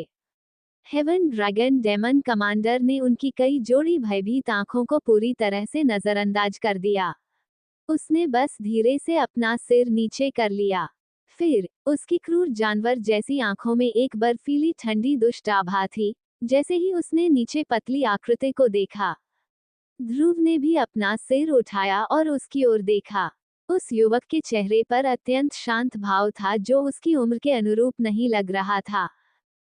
Speaker 1: हेवन ड्रैगन डेमन कमांडर ने उनकी कई जोड़ी भयभीत आंखों को पूरी तरह से नजरअंदाज कर दिया। उसने बस धीरे से अपना सिर नीचे कर लिया। फिर उसकी क्रूर जानवर जैसी आंखों में एक बर्फीली ठंडी दुष्ट आभा थी। जैसे ही उसने नीचे पतली आकृति को देखा, ध्रुव ने भी अपना सिर उठाया और उसकी ओर देखा। उस युवक के चेहरे पर अत्यंत शांत भाव था, जो उसकी उम्र के अनुरूप नहीं लग रहा था।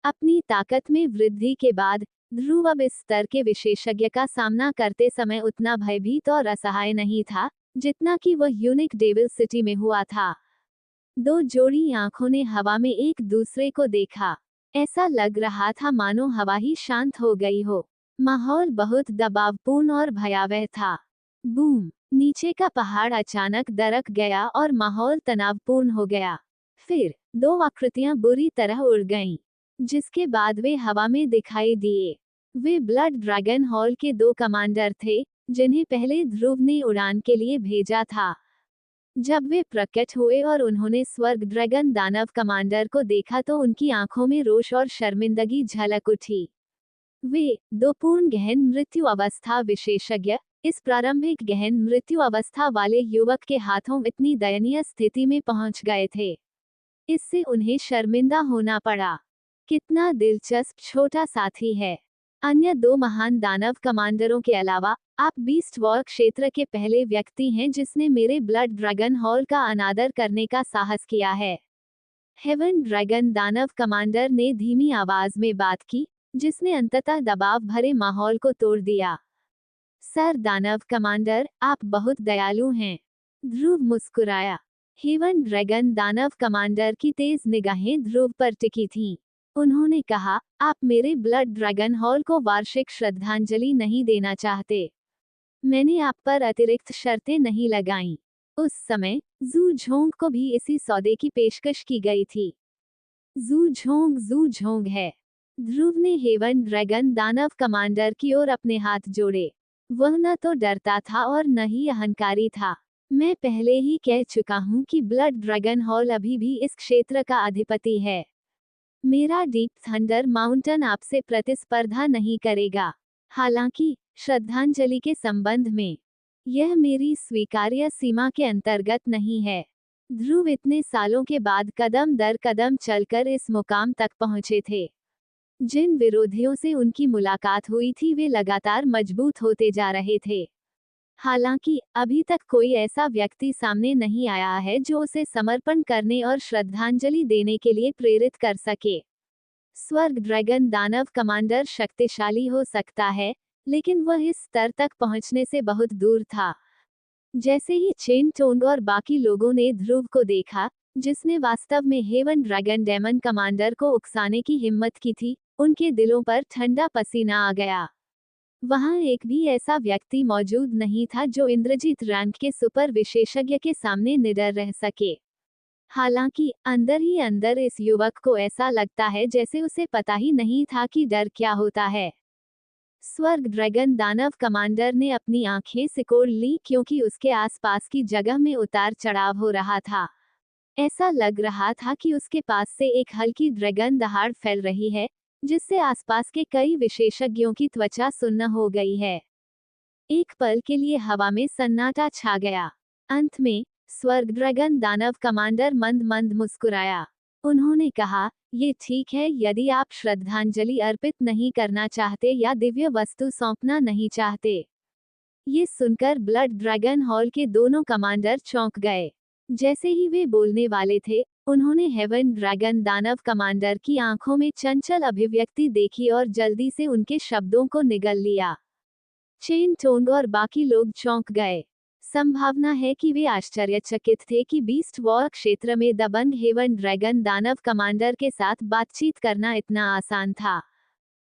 Speaker 1: अपनी ताकत में वृद्धि के बाद ध्रुव अब इस स्तर के विशेषज्ञ का सामना करते समय उतना भयभीत और असहाय नहीं था, जितना कि वह यूनिक डेविल सिटी में हुआ था। 2 जोड़ी आंखों ने हवा में एक दूसरे को देखा। ऐसा लग रहा था मानो हवा ही शांत हो गई हो। माहौल बहुत दबावपूर्ण और भयावह था। बूम! नीचे का पहाड़ अचानक दरक गया और माहौल तनावपूर्ण हो गया। फिर 2 आकृतियां बुरी तरह उड़ गईं, जिसके बाद वे हवा में दिखाई दिए। वे ब्लड ड्रैगन हॉल के 2 कमांडर थे, जिन्हें पहले ध्रुव ने उड़ान के लिए भेजा था। जब वे प्रकट हुए और उन्होंने स्वर्ग ड्रैगन दानव कमांडर को देखा तो उनकी आंखों में रोष और शर्मिंदगी झलक उठी। वे 2 पूर्ण गहन मृत्यु अवस्था विशेषज्ञ इस प्रारंभिक गहन मृत्यु अवस्था वाले युवक के हाथों इतनी दयनीय स्थिति में पहुंच गए थे। इससे उन्हें शर्मिंदा होना पड़ा। कितना दिलचस्प छोटा साथी है। अन्य 2 महान दानव कमांडरों के अलावा आप बीस्ट वॉर क्षेत्र के पहले व्यक्ति हैं जिसने मेरे ब्लड ड्रैगन हॉल का अनादर करने का साहस किया है। हेवन ड्रैगन दानव कमांडर ने धीमी आवाज में बात की, जिसने अंततः दबाव भरे माहौल को तोड़ दिया। सर दानव कमांडर, आप बहुत दयालु हैं। ध्रुव मुस्कुराया। हेवन ड्रैगन दानव कमांडर की तेज निगाहें ध्रुव पर टिकी थीं। उन्होंने कहा, आप मेरे ब्लड ड्रैगन हॉल को वार्षिक श्रद्धांजलि नहीं देना चाहते। मैंने आप पर अतिरिक्त शर्तें नहीं लगाईं। उस समय जू झोंग को भी इसी सौदे की पेशकश की गई थी। जू झोंग है। ध्रुव ने हेवन ड्रैगन दानव कमांडर की ओर अपने हाथ जोड़े। वह न तो डरता था और न ही अहंकारी था। मैं पहले ही कह चुका हूं कि ब्लड ड्रैगन हॉल अभी भी इस क्षेत्र का अधिपति है। मेरा डीप थंडर माउंटेन आपसे प्रतिस्पर्धा नहीं करेगा। हालांकि श्रद्धांजलि के संबंध में यह मेरी स्वीकार्य सीमा के अंतर्गत नहीं है। ध्रुव इतने सालों के बाद कदम दर कदम चलकर इस मुकाम तक पहुंचे थे। जिन विरोधियों से उनकी मुलाकात हुई थी वे लगातार मजबूत होते जा रहे थे। हालांकि अभी तक कोई ऐसा व्यक्ति सामने नहीं आया है जो उसे समर्पण करने और श्रद्धांजलि देने के लिए प्रेरित कर सके। स्वर्ग ड्रैगन दानव कमांडर शक्तिशाली हो सकता है, लेकिन वह इस स्तर तक पहुंचने से बहुत दूर था। जैसे ही चेन टोंग और बाकी लोगों ने ध्रुव को देखा, जिसने वास्तव में हेवन ड्रैगन डेमन कमांडर को उकसाने की हिम्मत की थी, उनके दिलों पर ठंडा पसीना आ गया। वहां एक भी ऐसा व्यक्ति मौजूद नहीं था जो इंद्रजीत रैंक के सुपर विशेषज्ञ के सामने निडर रह सके। हालांकि अंदर ही अंदर इस युवक को ऐसा लगता है जैसे उसे पता ही नहीं था कि डर क्या होता है। स्वर्ग ड्रैगन दानव कमांडर ने अपनी आंखें सिकोड़ ली क्योंकि उसके आसपास की जगह में उतार चढ़ाव हो रहा था। ऐसा लग रहा था कि उसके पास से एक हल्की ड्रैगन दहाड़ फैल रही है, जिससे आसपास के कई विशेषज्ञों की त्वचा सुन्न हो गई है। एक पल के लिए हवा में सन्नाटा छा गया। अंत में स्वर्ग ड्रैगन दानव कमांडर मंद मंद मुस्कुराया। उन्होंने कहा, ये ठीक है यदि आप श्रद्धांजलि अर्पित नहीं करना चाहते या दिव्य वस्तु सौंपना नहीं चाहते। ये सुनकर ब्लड ड्रैगन हॉल के दोनों कमांडर चौंक गए। जैसे ही वे बोलने वाले थे, उन्होंने हेवन ड्रैगन दानव कमांडर की आंखों में चंचल अभिव्यक्ति देखी और जल्दी से उनके शब्दों को निगल लिया। चेन टोंग और बाकी लोग चौंक गए। संभावना है कि वे आश्चर्यचकित थे कि बीस्ट वॉर क्षेत्र में दबंग हेवन ड्रैगन दानव कमांडर के साथ बातचीत करना इतना आसान था।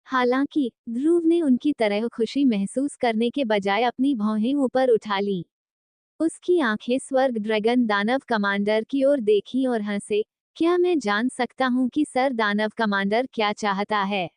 Speaker 1: हालांकि ध्रुव ने उनकी तरह खुशी महसूस करने के बजाय अपनी भौहें ऊपर उठा लीं। उसकी आंखें स्वर्ग ड्रैगन दानव कमांडर की ओर देखीं और हंसे, क्या मैं जान सकता हूं कि सर दानव कमांडर क्या चाहता है?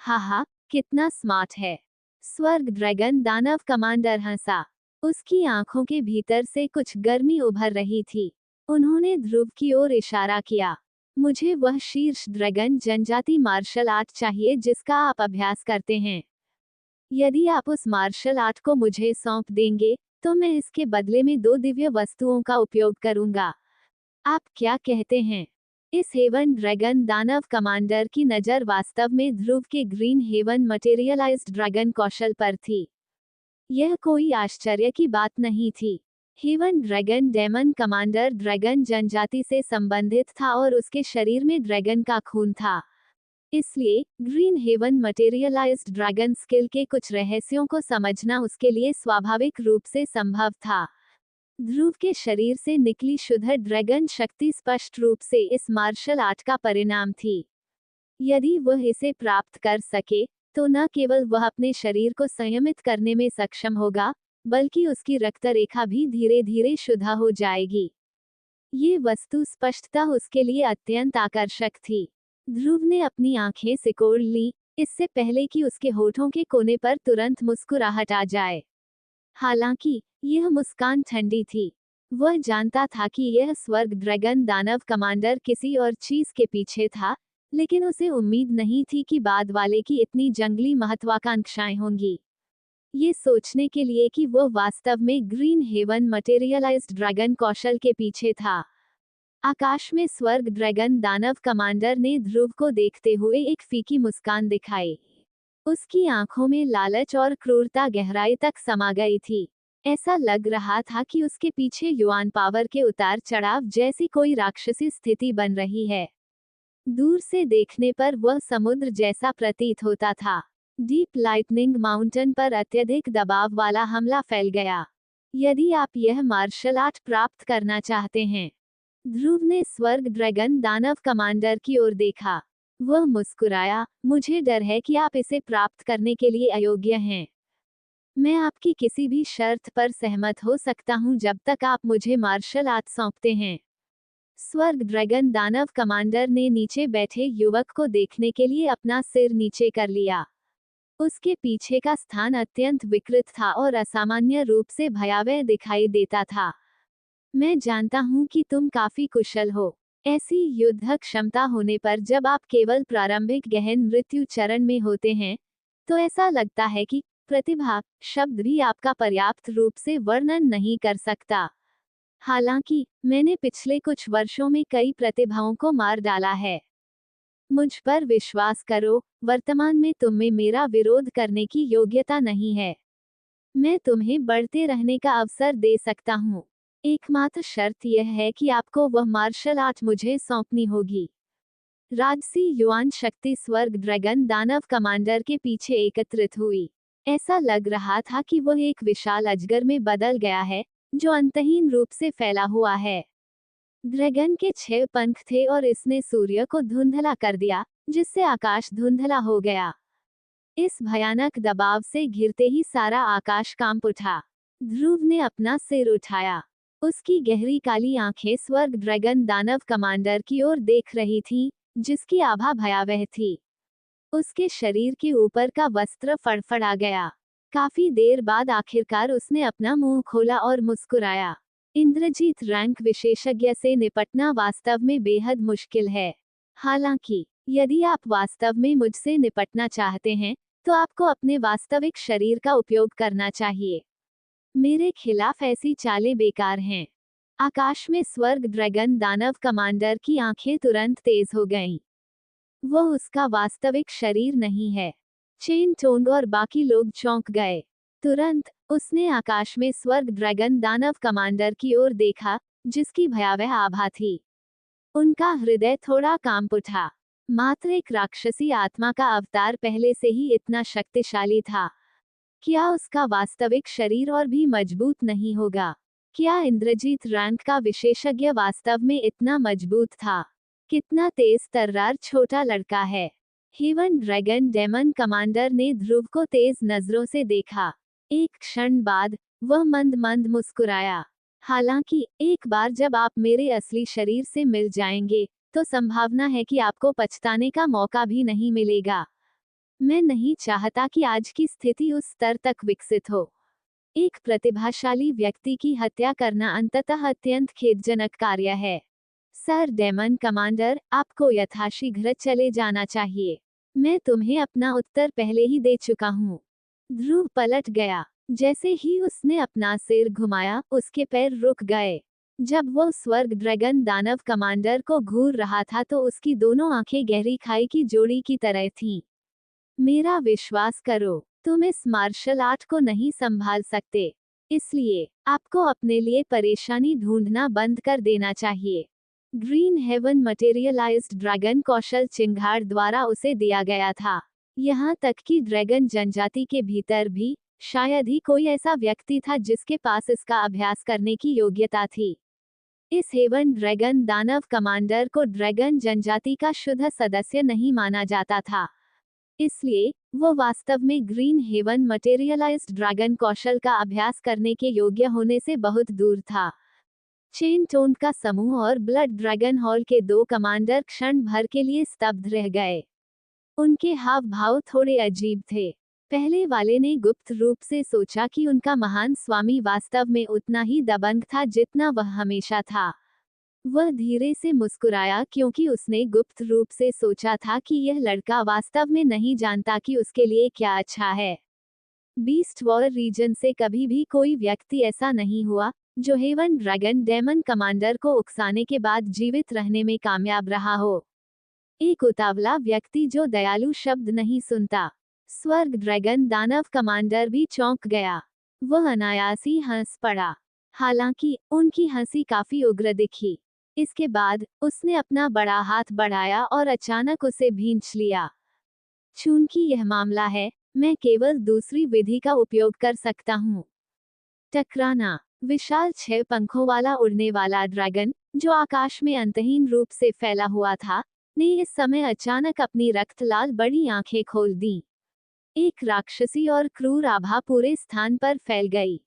Speaker 1: हा, कितना स्मार्ट है। स्वर्ग ड्रैगन दानव कमांडर हंसा। उसकी आंखों के भीतर से कुछ गर्मी उभर रही थी। उन्होंने ध्रुव की ओर इशारा किया। मुझे वह शीर्ष ड्रैगन जनजाति मार्शल आर्ट चाहिए जिसका आप अभ्यास करते हैं। यदि आप उस मार्शल आर्ट को मुझे सौंप देंगे, तो मैं इसके बदले में 2 दिव्य वस्तुओं का उपयोग करूंगा। आप क्या कहते हैं? इस हेवन ड्रैगन दानव कमांडर की नज़र वास्तव में ध्रुव के ग्रीन हेवन मटेरियलाइज्ड ड्रैगन कौशल पर थी। यह कोई आश्चर्य की बात नहीं थी। Heaven dragon demon commander dragon जनजाति से संबंधित था और उसके शरीर में ड्रैगन का खून था। इसलिए green heaven materialised dragon skill के कुछ रहस्यों को समझना उसके लिए स्वाभाविक रूप से संभव था। ध्रुव के शरीर से निकली शुद्ध ड्रैगन शक्ति स्पष्ट रूप से इस मार्शल आर्ट का परिणाम थी। यदि वह इसे प्राप्त कर सके, तो न केवल वह अपने शरीर को संयमित करने में सक्षम होगा, बल्कि उसकी रक्तरेखा भी धीरे धीरे शुद्ध हो जाएगी। ये वस्तु स्पष्टता उसके लिए अत्यंत आकर्षक थी। ध्रुव ने अपनी आंखें सिकोड़ ली, इससे पहले कि उसके होठों के कोने पर तुरंत मुस्कुराहट आ जाए। हालांकि यह मुस्कान ठंडी थी। वह जानता था कि यह स्वर्ग ड्रैगन दानव कमांडर किसी और चीज के पीछे था, लेकिन उसे उम्मीद नहीं थी कि बाद वाले की इतनी जंगली महत्वाकांक्षाएं होंगी। ये सोचने के लिए कि वह वास्तव में ग्रीन हेवन मटेरियलाइज्ड ड्रैगन कौशल के पीछे था। आकाश में स्वर्ग ड्रैगन दानव कमांडर ने ध्रुव को देखते हुए एक फीकी मुस्कान दिखाई। उसकी आंखों में लालच और क्रूरता गहराई तक समा गई थी। ऐसा लग रहा था कि उसके पीछे युआन पावर के उतार चढ़ाव जैसी कोई राक्षसी स्थिति बन रही है। दूर से देखने पर वह समुद्र जैसा प्रतीत होता था। डीप लाइटनिंग माउंटेन पर अत्यधिक दबाव वाला हमला फैल गया। यदि आप यह मार्शल आर्ट प्राप्त करना चाहते हैं, ध्रुव ने स्वर्ग ड्रैगन दानव कमांडर की ओर देखा। वह मुस्कुराया, मुझे डर है कि आप इसे प्राप्त करने के लिए अयोग्य हैं। मैं आपकी किसी भी शर्त पर सहमत हो सकता हूं जब तक आप मुझे मार्शल आर्ट सौंपते हैं। स्वर्ग ड्रैगन दानव कमांडर ने नीचे बैठे युवक को देखने के लिए अपना सिर नीचे कर लिया। उसके पीछे का स्थान अत्यंत विकृत था और असामान्य रूप से भयावह दिखाई देता था। मैं जानता हूं कि तुम काफी कुशल हो। ऐसी युद्ध क्षमता होने पर जब आप केवल प्रारंभिक गहन मृत्यु चरण में होते हैं, तो ऐसा लगता है कि प्रतिभा शब्द भी आपका पर्याप्त रूप से वर्णन नहीं कर सकता। हालांकि मैंने पिछले कुछ वर्षों में कई प्रतिभाओं को मार डाला है। मुझ पर विश्वास करो, वर्तमान में तुम में मेरा विरोध करने की योग्यता नहीं है। मैं तुम्हें बढ़ते रहने का अवसर दे सकता हूँ। एकमात्र शर्त यह है कि आपको वह मार्शल आर्ट मुझे सौंपनी होगी। राजसी युआन शक्ति स्वर्ग ड्रैगन दानव कमांडर के पीछे एकत्रित हुई। ऐसा लग रहा था कि वह एक विशाल अजगर में बदल गया है, जो अंतहीन रूप से फैला हुआ है। ड्रैगन के 6 पंख थे और इसने सूर्य को धुंधला कर दिया, जिससे आकाश धुंधला हो गया। इस भयानक दबाव से घिरते ही सारा आकाश कांप उठा। ध्रुव ने अपना सिर उठाया। उसकी गहरी काली आंखें स्वर्ग ड्रैगन दानव कमांडर की ओर देख रही थीं, जिसकी आभा भयावह थी। उसके शरीर के ऊपर का वस्त्र फड़फड़ा गया। काफी देर बाद आखिरकार उसने अपना मुंह खोला और मुस्कुराया। इंद्रजीत रैंक विशेषज्ञ से निपटना वास्तव में बेहद मुश्किल है। हालांकि यदि आप वास्तव में मुझसे निपटना चाहते हैं, तो आपको अपने वास्तविक शरीर का उपयोग करना चाहिए। मेरे खिलाफ ऐसी चालें बेकार हैं। आकाश में स्वर्ग ड्रैगन दानव कमांडर की आंखें तुरंत तेज हो गईं। वह उसका वास्तविक शरीर नहीं है। चेन टोंग और बाकी लोग चौंक गए। तुरंत उसने आकाश में स्वर्ग ड्रैगन दानव कमांडर की ओर देखा, जिसकी भयावह आभा थी। उनका हृदय थोड़ा कांप उठा। मात्र एक राक्षसी आत्मा का अवतार पहले से ही इतना शक्तिशाली था। क्या उसका वास्तविक शरीर और भी मजबूत नहीं होगा? क्या इंद्रजीत रैंक का विशेषज्ञ वास्तव में इतना मजबूत था? कितना तेज तर्रार छोटा लड़का है। हेवन ड्रैगन डेमन कमांडर ने ध्रुव को तेज नजरों से देखा। एक क्षण बाद वह मंद मंद मुस्कुराया। हालांकि एक बार जब आप मेरे असली शरीर से मिल जाएंगे, तो संभावना है कि आपको पछताने का मौका भी नहीं मिलेगा। मैं नहीं चाहता कि आज की स्थिति उस स्तर तक विकसित हो। एक प्रतिभाशाली व्यक्ति की हत्या करना अंततः अत्यंत खेदजनक कार्य है। सर डेमन कमांडर, आपको यथाशीघ्र चले जाना चाहिए। मैं तुम्हें अपना उत्तर पहले ही दे चुका हूँ। ध्रुव पलट गया। जैसे ही उसने अपना सिर घुमाया, उसके पैर रुक गए। जब वह स्वर्ग ड्रैगन दानव कमांडर को घूर रहा था तो उसकी दोनों आंखें गहरी खाई की जोड़ी की तरह थीं। मेरा विश्वास करो, तुम इस मार्शल आर्ट को नहीं संभाल सकते। इसलिए आपको अपने लिए परेशानी ढूंढना बंद कर देना चाहिए। ग्रीन हेवन मटेरियलाइज्ड ड्रैगन कौशल चिंगार द्वारा उसे दिया गया था। यहाँ तक कि ड्रैगन जनजाति के भीतर भी शायद ही कोई ऐसा व्यक्ति था जिसके पास इसका अभ्यास करने की योग्यता थी। इस हेवन ड्रैगन दानव कमांडर को ड्रैगन जनजाति का शुद्ध सदस्य नहीं माना जाता था। इसलिए वो वास्तव में ग्रीन हेवन मटेरियलाइज्ड ड्रैगन कौशल का अभ्यास करने के योग्य होने से बहुत दूर था। चेन टोन का समूह और ब्लड ड्रैगन हॉल के 2 कमांडर क्षण भर के लिए स्तब्ध रह गए। उनके हाव भाव थोड़े अजीब थे। पहले वाले ने गुप्त रूप से सोचा कि उनका महान स्वामी वास्तव में उतना ही दबंग था जितना वह हमेशा था। वह धीरे से मुस्कुराया क्योंकि उसने गुप्त रूप से सोचा था कि यह लड़का वास्तव में नहीं जानता कि उसके लिए क्या अच्छा है। बीस्ट वॉर रीजन से कभी भी कोई व्यक्ति ऐसा नहीं हुआ जो हेवन ड्रैगन डेमन कमांडर को उकसाने के बाद जीवित रहने में कामयाब रहा हो। एक उतावला व्यक्ति जो दयालु शब्द नहीं सुनता। स्वर्ग ड्रैगन दानव कमांडर भी चौंक गया। वह अनायास ही हंस पड़ा। हालांकि उनकी हंसी काफी उग्र दिखी। इसके बाद उसने अपना बड़ा हाथ बढ़ाया और अचानक उसे भींच लिया। चूंकि यह मामला है, मैं केवल दूसरी विधि का उपयोग कर सकता हूँ। टकराना। विशाल 6 पंखों वाला उड़ने वाला ड्रैगन, जो आकाश में अंतहीन रूप से फैला हुआ था, ने इस समय अचानक अपनी रक्तलाल बड़ी आंखें खोल दी। एक राक्षसी और क्रूर आभा पूरे स्थान पर फैल गई।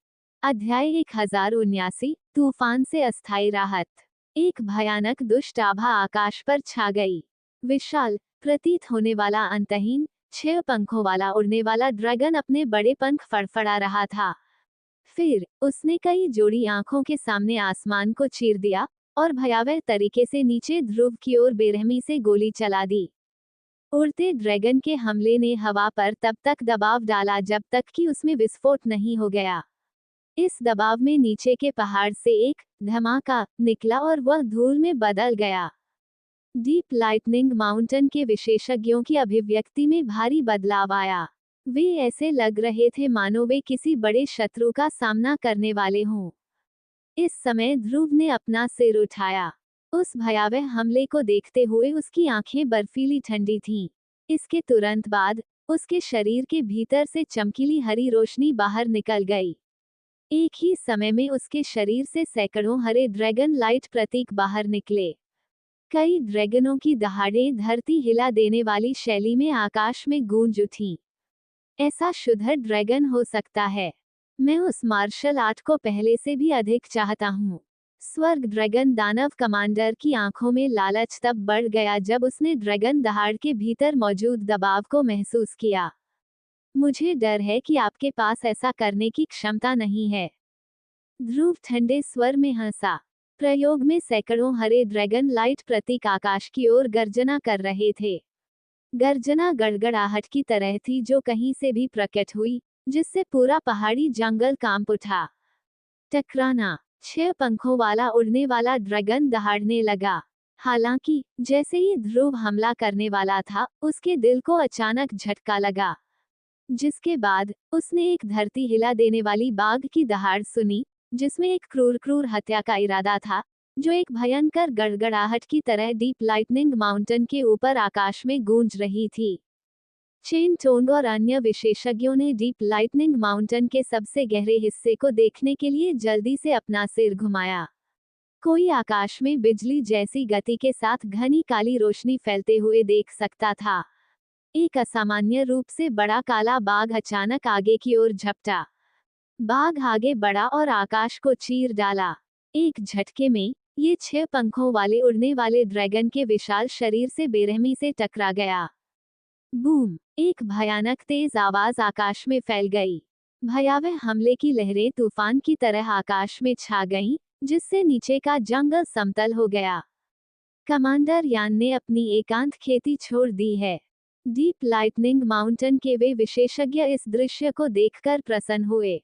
Speaker 1: अध्याय 1079, तूफान से अस्थायी राहत। एक भयानक दुष्ट आभा आकाश पर छा गई। विशाल, प्रतीत होने वाला अंतहीन 6 पंखों वाला उड़ने वाला ड्रैगन अपने बड़े पंख फड़फड़ा रहा था। फिर उसने कई जोड़ी आंखों के सामने आसमान को चीर दिया और भयावह तरीके से नीचे ध्रुव की ओर बेरहमी से गोली चला दी। उड़ते ड्रैगन के हमले ने हवा पर तब तक दबाव डाला जब तक कि उसमें विस्फोट नहीं हो गया। इस दबाव में नीचे के पहाड़ से एक धमाका निकला और वह धूल में बदल गया। डीप लाइटनिंग माउंटेन के विशेषज्ञों की अभिव्यक्ति में भारी बदलाव आया। वे ऐसे लग रहे थे मानो वे किसी बड़े शत्रु का सामना करने वाले हों। इस समय ध्रुव ने अपना सिर उठाया। उस भयावह हमले को देखते हुए उसकी आंखें बर्फीली ठंडी थीं। इसके तुरंत बाद उसके शरीर के भीतर से चमकीली हरी रोशनी बाहर निकल गई। एक ही समय में उसके शरीर से सैकड़ों हरे ड्रैगन लाइट प्रतीक बाहर निकले। कई ड्रैगनों की दहाड़ें धरती हिला देने वाली शैली में आकाश में गूंज उठीं। ऐसा शुद्ध ड्रैगन हो सकता है। मैं उस मार्शल आर्ट को पहले से भी अधिक चाहता हूँ। स्वर्ग ड्रैगन दानव कमांडर की आंखों में लालच तब बढ़ गया जब उसने ड्रैगन दहाड़ के भीतर मौजूद दबाव को महसूस किया। मुझे डर है कि आपके पास ऐसा करने की क्षमता नहीं है। ध्रुव ठंडे स्वर में हंसा। प्रयोग में सैकड़ों हरे ड्रैगन लाइट प्रतीक आकाश की ओर गर्जना कर रहे थे। गर्जना गड़गड़ाहट की तरह थी जो कहीं से भी प्रकट हुई, जिससे पूरा पहाड़ी जंगल कांप उठा। टकराना। 6 पंखों वाला उड़ने वाला ड्रैगन दहाड़ने लगा। हालांकि जैसे ही ध्रुव हमला करने वाला था, उसके दिल को अचानक झटका लगा, जिसके बाद उसने एक धरती हिला देने वाली बाघ की दहाड़ सुनी, जिसमें एक क्रूर हत्या का इरादा था, जो एक भयंकर गड़गड़ाहट की तरह डीप लाइटनिंग माउंटेन के ऊपर आकाश में गूंज रही थी। चेन टोंग और अन्य विशेषज्ञों ने डीप लाइटनिंग माउंटेन के सबसे गहरे हिस्से को देखने के लिए जल्दी से अपना सिर घुमाया। कोई आकाश में बिजली जैसी गति के साथ घनी काली रोशनी फैलते हुए देख सकता था। एक असामान्य रूप से बड़ा काला बाघ अचानक आगे की ओर झपटा। बाघ आगे बढ़ा और आकाश को चीर डाला। एक झटके में ये 6 पंखों वाले उड़ने वाले ड्रैगन के विशाल शरीर से बेरहमी से टकरा गया। बूम! एक भयानक तेज आवाज आकाश में फैल गई। भयावह हमले की लहरें तूफान की तरह आकाश में छा गईं, जिससे नीचे का जंगल समतल हो गया। कमांडर यान ने अपनी एकांत खेती छोड़ दी है। डीप लाइटनिंग माउंटेन के वे विशेषज्ञ इस दृश्य को देखकर प्रसन्न हुए।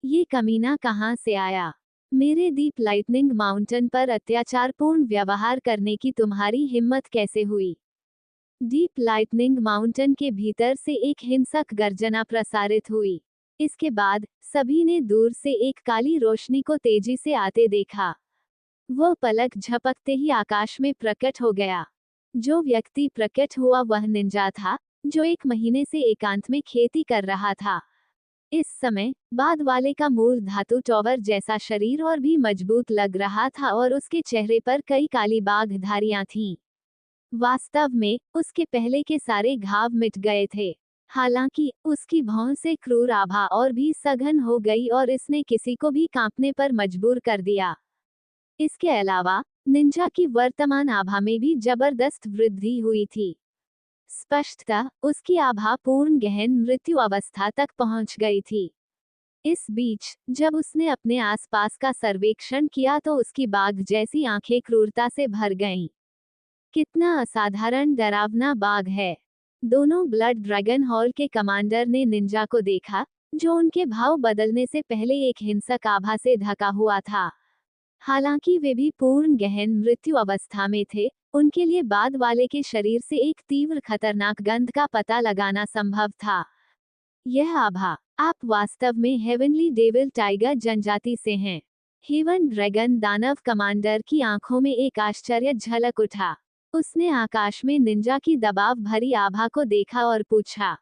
Speaker 1: ये कमीना कहाँ से आया? मेरे डीप लाइटनिंग माउंटेन पर अत्याचारपूर्ण व्यवहार करने की तुम्हारी हिम्मत कैसे हुई? डीप लाइटनिंग माउंटेन के भीतर से एक हिंसक गर्जना प्रसारित हुई। इसके बाद सभी ने दूर से एक काली रोशनी को तेजी से आते देखा। वह पलक झपकते ही आकाश में प्रकट हो गया। जो व्यक्ति प्रकट हुआ वह निंजा था, जो 1 महीने से एकांत में खेती कर रहा था। इस समय बाद वाले का मूल धातु टॉवर जैसा शरीर और भी मजबूत लग रहा था और उसके चेहरे पर कई काली बाघ धारियां थीं। वास्तव में उसके पहले के सारे घाव मिट गए थे। हालांकि उसकी भौं से क्रूर आभा और भी सघन हो गई और इसने किसी को भी कांपने पर मजबूर कर दिया। इसके अलावा निंजा की वर्तमान आभा में भी जबरदस्त वृद्धि हुई थी। स्पष्टतः उसकी आभा पूर्ण गहन मृत्यु अवस्था तक पहुंच गई थी। इस बीच जब उसने अपने आसपास का सर्वेक्षण किया तो उसकी बाघ जैसी आंखें क्रूरता से भर गईं। कितना असाधारण डरावना बाघ है। दोनों ब्लड ड्रैगन हॉल के कमांडर ने निंजा को देखा, जो उनके भाव बदलने से पहले एक हिंसक आभा से ढका हुआ था। हालांकि वे भी पूर्ण गहन मृत्यु अवस्था में थे, उनके लिए बाद वाले के शरीर से एक तीव्र खतरनाक गंध का पता लगाना संभव था। यह आभा, आप वास्तव में हेवनली डेविल टाइगर जनजाति से हैं। हेवन ड्रैगन दानव कमांडर की आंखों में एक आश्चर्य झलक उठा। उसने आकाश में निंजा की दबाव भरी आभा को देखा और पूछा।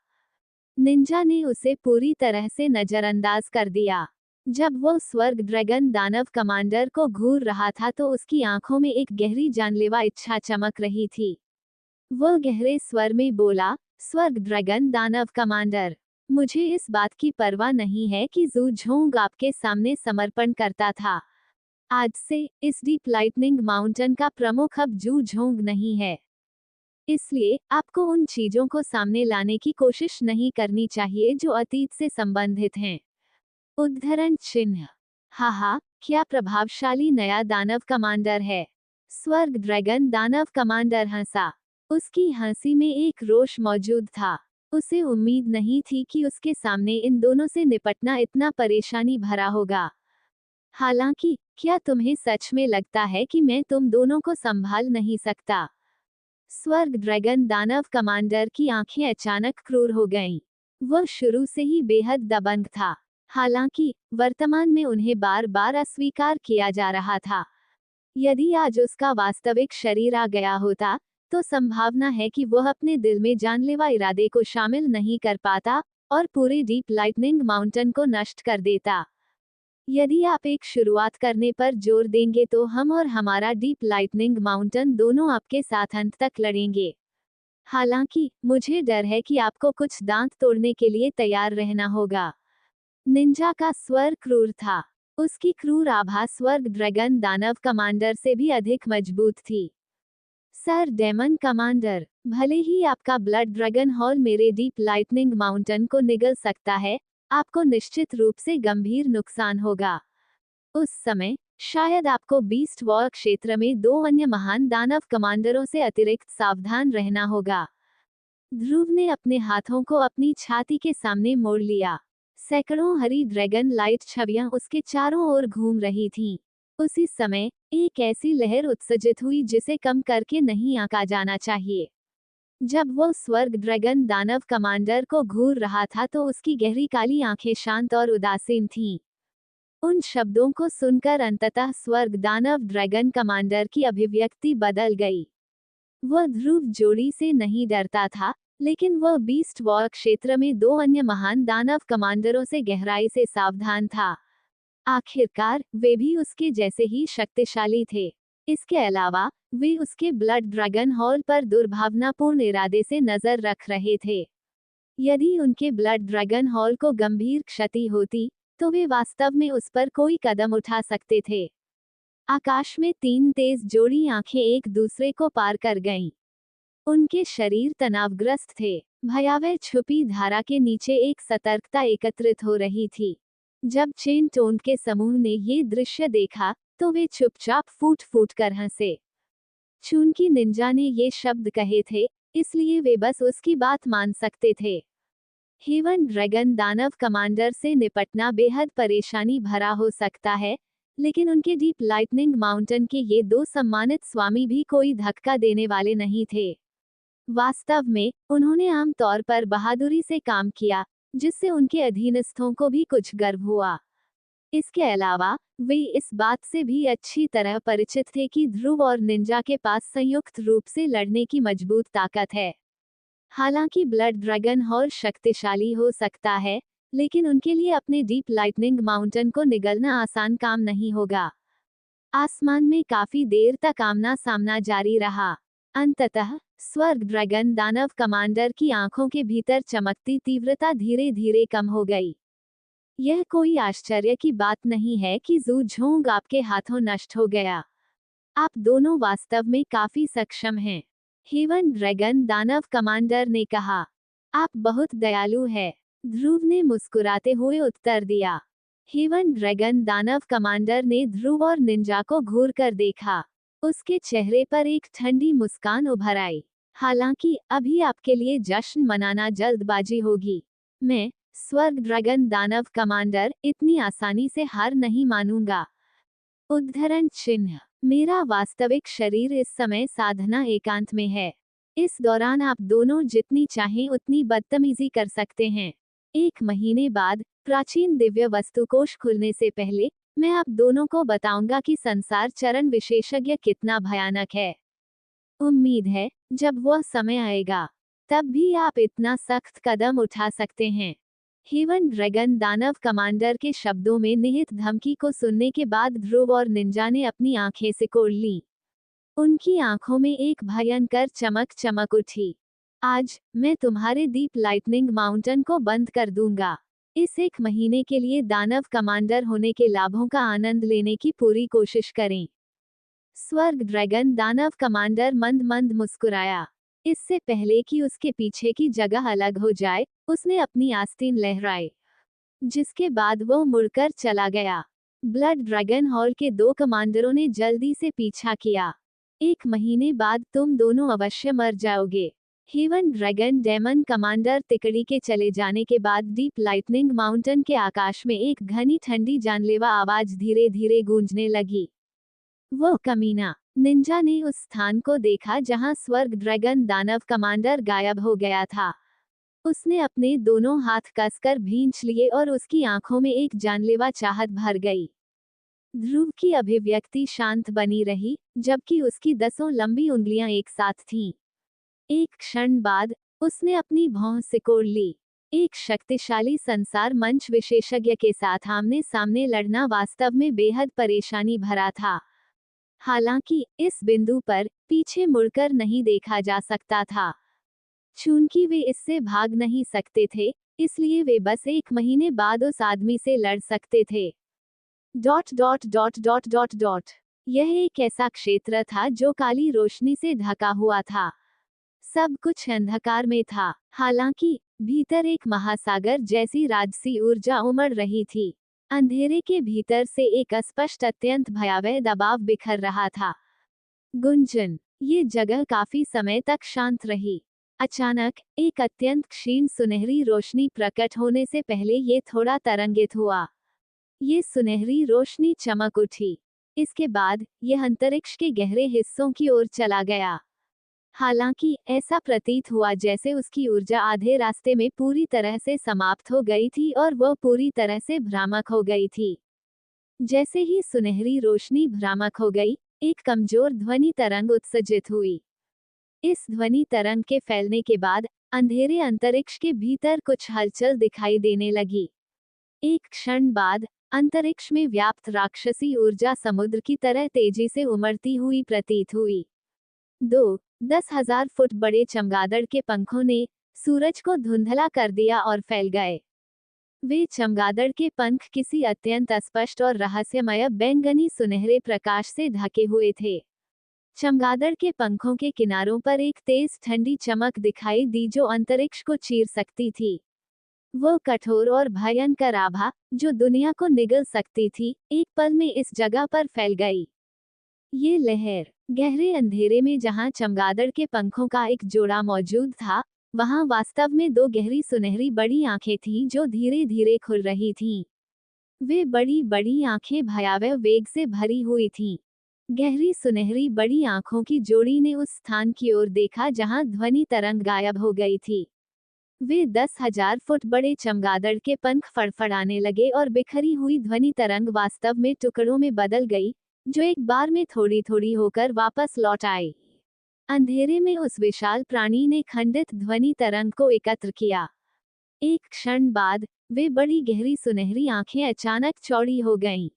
Speaker 1: निंजा ने उसे पूरी तरह से नजरअंदाज कर दिया। जब वो स्वर्ग ड्रैगन दानव कमांडर को घूर रहा था तो उसकी आंखों में एक गहरी जानलेवा इच्छा चमक रही थी। वो गहरे स्वर में बोला, स्वर्ग ड्रैगन दानव कमांडर, मुझे इस बात की परवाह नहीं है कि जू झोंग आपके सामने समर्पण करता था। आज से इस डीप लाइटनिंग माउंटेन का प्रमुख अब जू झोंग नहीं है। इसलिए आपको उन चीजों को सामने लाने की कोशिश नहीं करनी चाहिए जो अतीत से संबंधित हैं। उद्धरण चिन्ह। हाहा, क्या प्रभावशाली नया दानव कमांडर है। स्वर्ग ड्रैगन दानव कमांडर हंसा। उसकी हंसी में एक रोष मौजूद था। उसे उम्मीद नहीं थी कि उसके सामने इन दोनों से निपटना इतना परेशानी भरा होगा। हालांकि क्या तुम्हें सच में लगता है कि मैं तुम दोनों को संभाल नहीं सकता? स्वर्ग ड्रैगन दानव कमांडर की आंखें अचानक क्रूर हो गईं। वह शुरू से ही बेहद दबंग था। हालांकि वर्तमान में उन्हें बार बार अस्वीकार किया जा रहा था। यदि आज उसका वास्तविक शरीर आ गया होता, तो संभावना है कि वह अपने दिल में जानलेवा इरादे को शामिल नहीं कर पाता और पूरे डीप लाइटनिंग माउंटेन को नष्ट कर देता। यदि आप एक शुरुआत करने पर जोर देंगे तो हम और हमारा डीप लाइटनिंग माउंटेन दोनों आपके साथ अंत तक लड़ेंगे। हालांकि मुझे डर है कि आपको कुछ दांत तोड़ने के लिए तैयार रहना होगा। निंजा का स्वर क्रूर था। उसकी क्रूर आभा स्वर्ग ड्रैगन दानव कमांडर से भी अधिक मजबूत थी। सर डेमन कमांडर, भले ही आपका ब्लड ड्रैगन हॉल मेरे डीप लाइटनिंग माउंटेन को निगल सकता है, आपको निश्चित रूप से गंभीर नुकसान होगा। उस समय शायद आपको बीस्ट वॉर क्षेत्र में 2 अन्य महान दानव कमांडरों से अतिरिक्त सावधान रहना होगा। ध्रुव ने अपने हाथों को अपनी छाती के सामने मोड़ लिया। सैकड़ों हरी ड्रैगन लाइट छवियां उसके चारों ओर घूम रही थीं। उसी समय एक ऐसी लहर उत्सर्जित हुई जिसे कम करके नहीं आंका जाना चाहिए। जब वह स्वर्ग ड्रैगन दानव कमांडर को घूर रहा था तो उसकी गहरी काली आंखें शांत और उदासीन थीं। उन शब्दों को सुनकर अंततः स्वर्ग दानव ड्रैगन कमांडर की अभिव्यक्ति बदल गई। वह ध्रुव जोड़ी से नहीं डरता था, लेकिन वह बीस्ट वॉर क्षेत्र में 2 अन्य महान दानव कमांडरों से गहराई से सावधान था। आखिरकार वे भी उसके जैसे ही शक्तिशाली थे। इसके अलावा वे उसके ब्लड ड्रैगन हॉल पर दुर्भावनापूर्ण इरादे से नजर रख रहे थे। यदि उनके ब्लड ड्रैगन हॉल को गंभीर क्षति होती, तो वे वास्तव में उस पर कोई कदम उठा सकते थे। आकाश में 3 तेज जोड़ी आंखें एक दूसरे को पार कर गईं। उनके शरीर तनावग्रस्त थे। भयावह छुपी धारा के नीचे एक सतर्कता एकत्रित हो रही थी। जब चेन टोन के समूह ने ये दृश्य देखा, तो वे चुपचाप फूट फूट कर हंसे। चूंकि निंजा ने ये शब्द कहे थे, इसलिए वे बस उसकी बात मान सकते थे। हेवन ड्रैगन दानव कमांडर से निपटना बेहद परेशानी भरा हो सकता है, लेकिन उनके डीप लाइटनिंग माउंटेन के ये 2 सम्मानित स्वामी भी कोई धक्का देने वाले नहीं थे। वास्तव में उन्होंने आम तौर पर बहादुरी से काम किया, जिससे उनके अधीनस्थों को भी कुछ गर्व हुआ। इसके अलावा वे इस बात से भी अच्छी तरह परिचित थे कि ध्रुव और निंजा के पास संयुक्त रूप से लड़ने की मजबूत ताकत है। हालांकि ब्लड ड्रैगन हॉल शक्तिशाली हो सकता है, लेकिन उनके लिए अपने डीप लाइटनिंग माउंटेन को निगलना आसान काम नहीं होगा। आसमान में काफी देर तक आमना सामना जारी रहा। अंततः स्वर्ग ड्रैगन दानव कमांडर की आंखों के भीतर चमकती तीव्रता धीरे धीरे कम हो गई। यह कोई आश्चर्य की बात नहीं है कि जू झोंग आपके हाथों नष्ट हो गया। आप दोनों वास्तव में काफी सक्षम हैं। हेवन ड्रैगन दानव कमांडर ने कहा। आप बहुत दयालु हैं, ध्रुव ने मुस्कुराते हुए उत्तर दिया। हेवन ड्रैगन दानव कमांडर ने ध्रुव और निंजा को घूर कर देखा। उसके चेहरे पर एक ठंडी मुस्कान उभर आई। हालांकि अभी आपके लिए जश्न मनाना जल्दबाजी होगी। मैं, स्वर्ग ड्रैगन दानव कमांडर, इतनी आसानी से हार नहीं मानूंगा। उद्धरण चिन्ह। मेरा वास्तविक शरीर इस समय साधना एकांत में है। इस दौरान आप दोनों जितनी चाहें उतनी बदतमीजी कर सकते हैं। 1 महीने बाद प्राचीन दिव्य वस्तुकोश खुलने से पहले मैं आप दोनों को बताऊंगा कि संसार चरण विशेषज्ञ कितना भयानक है। उम्मीद है जब वह समय आएगा, तब भी आप इतना सख्त कदम उठा सकते हैं। हेवन ड्रैगन दानव कमांडर के शब्दों में निहित धमकी को सुनने के बाद ध्रुव और निंजा ने अपनी आंखें सिकोड़ लीं। उनकी आंखों में एक भयंकर चमक चमक उठी। आज मैं तुम्हारे डीप लाइटनिंग माउंटेन को बंद कर दूंगा। इस 1 महीने के लिए दानव कमांडर होने के लाभों का आनंद लेने की पूरी कोशिश करें। स्वर्ग ड्रैगन दानव कमांडर मंद मंद मुस्कुराया। इससे पहले कि उसके पीछे की जगह अलग हो जाए, उसने अपनी आस्तीन लहराई, जिसके बाद वह मुड़कर चला गया। ब्लड ड्रैगन हॉल के 2 कमांडरों ने जल्दी से पीछा किया। 1 महीने बाद तुम दोनों अवश्य मर जाओगे। हेवन ड्रैगन डेमन कमांडर तिकड़ी के चले जाने के बाद डीप लाइटनिंग माउंटेन के आकाश में एक घनी ठंडी जानलेवा आवाज धीरे धीरे गूंजने लगी। वो कमीना। निंजा ने उस स्थान को देखा जहां स्वर्ग ड्रैगन दानव कमांडर गायब हो गया था। उसने अपने दोनों हाथ कसकर भींच लिए और उसकी आंखों में एक जानलेवा चाहत भर गई। ध्रुव की अभिव्यक्ति शांत बनी रही, जबकि उसकी 10 लंबी उंगलियां एक साथ थीं। एक क्षण बाद उसने अपनी भौं सिकोड़ ली। एक शक्तिशाली संसार मंच विशेषज्ञ के साथ आमने सामने लड़ना वास्तव में बेहद परेशानी भरा था। हालांकि इस बिंदु पर पीछे मुड़कर नहीं देखा जा सकता था। चूंकि वे इससे भाग नहीं सकते थे, इसलिए वे बस 1 महीने बाद उस आदमी से लड़ सकते थे। Dot dot dot dot dot dot. यह एक ऐसा क्षेत्र था जो काली रोशनी से ढका हुआ था। सब कुछ अंधकार में था, हालांकि भीतर एक महासागर जैसी राजसी ऊर्जा उमड़ रही थी। अंधेरे के भीतर से एक अस्पष्ट अत्यंत भयावह दबाव बिखर रहा था। गुंजन, ये जगह काफी समय तक शांत रही। अचानक एक अत्यंत क्षीण सुनहरी रोशनी प्रकट होने से पहले ये थोड़ा तरंगित हुआ। ये सुनहरी रोशनी चमक उठी। इसके बाद यह अंतरिक्ष के गहरे हिस्सों की ओर चला गया। हालांकि ऐसा प्रतीत हुआ जैसे उसकी ऊर्जा आधे रास्ते में पूरी तरह से समाप्त हो गई थी और वह पूरी तरह से भ्रामक हो गई थी। जैसे ही सुनहरी रोशनी भ्रामक हो गई, एक कमजोर ध्वनि तरंग उत्सर्जित हुई। इस ध्वनि तरंग के फैलने के बाद अंधेरे अंतरिक्ष के भीतर कुछ हलचल दिखाई देने लगी। एक क्षण बाद अंतरिक्ष में व्याप्त राक्षसी ऊर्जा समुद्र की तरह तेजी से उमड़ती हुई प्रतीत हुई। 10,000 फुट बड़े चमगादड़ के पंखों ने सूरज को धुंधला कर दिया और फैल गए। वे चमगादड़ के पंख किसी अत्यंत अस्पष्ट और रहस्यमय बैंगनी सुनहरे प्रकाश से ढके हुए थे। चमगादड़ के पंखों के किनारों पर एक तेज ठंडी चमक दिखाई दी जो अंतरिक्ष को चीर सकती थी। वो कठोर और भयंकर आभा, जो दुनिया को निगल सकती थी, एक पल में इस जगह पर फैल गई। ये लहर गहरे अंधेरे में जहां चमगादड़ के पंखों का एक जोड़ा मौजूद था, वहां वास्तव में 2 गहरी सुनहरी बड़ी आंखें थीं जो धीरे धीरे खुल रही थीं। वे बड़ी बड़ी आंखें भयावह वेग से भरी हुई थीं। गहरी सुनहरी बड़ी आंखों की जोड़ी ने उस स्थान की ओर देखा जहां ध्वनि तरंग गायब हो गई थी। वे 10,000 फुट बड़े चमगादड़ के पंख फड़फड़ाने लगे और बिखरी हुई ध्वनि तरंग वास्तव में टुकड़ों में बदल गई, जो एक बार में थोड़ी थोड़ी होकर वापस लौट आई। अंधेरे में उस विशाल प्राणी ने खंडित ध्वनि तरंग को एकत्र किया। एक क्षण बाद वे बड़ी गहरी सुनहरी आंखें अचानक चौड़ी हो गईं।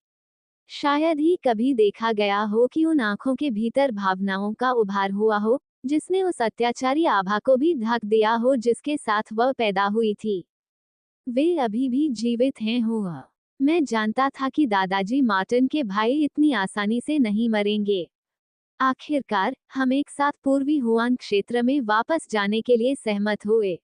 Speaker 1: शायद ही कभी देखा गया हो कि उन आंखों के भीतर भावनाओं का उभार हुआ हो, जिसने उस अत्याचारी आभा को भी ढक दिया हो जिसके साथ वह पैदा हुई थी। वे अभी भी जीवित हैं। हुआ मैं जानता था कि दादाजी मार्टिन के भाई इतनी आसानी से नहीं मरेंगे। आखिरकार हम एक साथ पूर्वी हुआन क्षेत्र में वापस जाने के लिए सहमत हुए।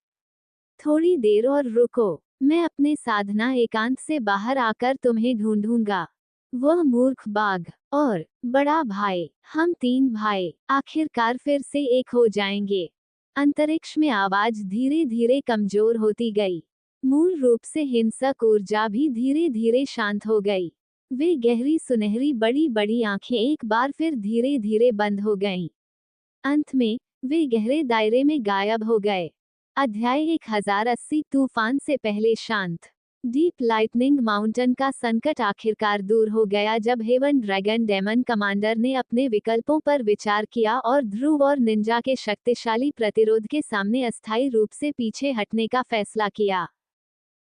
Speaker 1: थोड़ी देर और रुको, मैं अपने साधना एकांत से बाहर आकर तुम्हें ढूंढूंगा। वह मूर्ख बाघ और बड़ा भाई, हम 3 भाई आखिरकार फिर से एक हो जाएंगे। अंतरिक्ष में आवाज धीरे धीरे कमजोर होती गई। मूल रूप से हिंसक ऊर्जा भी धीरे धीरे शांत हो गई। वे गहरी सुनहरी बड़ी बड़ी आंखें एक बार फिर धीरे धीरे बंद हो गईं। अंत में वे गहरे दायरे में गायब हो गए। अध्याय 1080 तूफान से पहले शांत। डीप लाइटनिंग माउंटेन का संकट आखिरकार दूर हो गया जब हेवन ड्रैगन डेमन कमांडर ने अपने विकल्पों पर विचार किया और ध्रुव और निंजा के शक्तिशाली प्रतिरोध के सामने अस्थायी रूप से पीछे हटने का फैसला किया।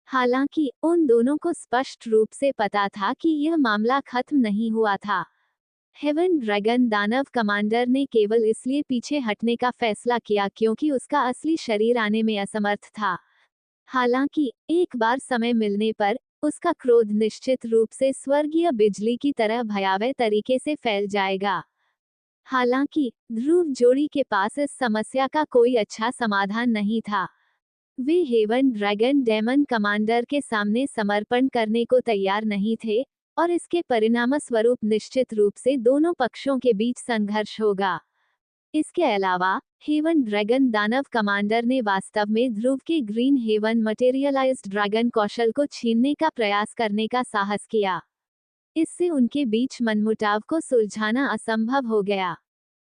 Speaker 1: हालांकि उन दोनों को स्पष्ट रूप से पता था कि यह मामला खत्म नहीं हुआ था। हेवन ड्रैगन दानव कमांडर ने केवल इसलिए पीछे हटने का फैसला किया क्योंकि उसका असली शरीर आने में असमर्थ था। हालांकि एक बार समय मिलने पर उसका क्रोध निश्चित रूप से स्वर्गीय बिजली की तरह भयावह तरीके से फैल जाएगा। हालांकि ध्रुव जोड़ी के पास इस समस्या का कोई अच्छा समाधान नहीं था। वे हेवन ड्रैगन डेमन कमांडर के सामने समर्पण करने को तैयार नहीं थे और इसके परिणामस्वरूप निश्चित रूप से दोनों पक्षों के बीच संघर्ष होगा। इसके अलावा हेवन ड्रैगन दानव कमांडर ने वास्तव में ध्रुव के ग्रीन हेवन मटेरियलाइज्ड ड्रैगन कौशल को छीनने का प्रयास करने का साहस किया। इससे उनके बीच मनमुटाव को सुलझाना असंभव हो गया।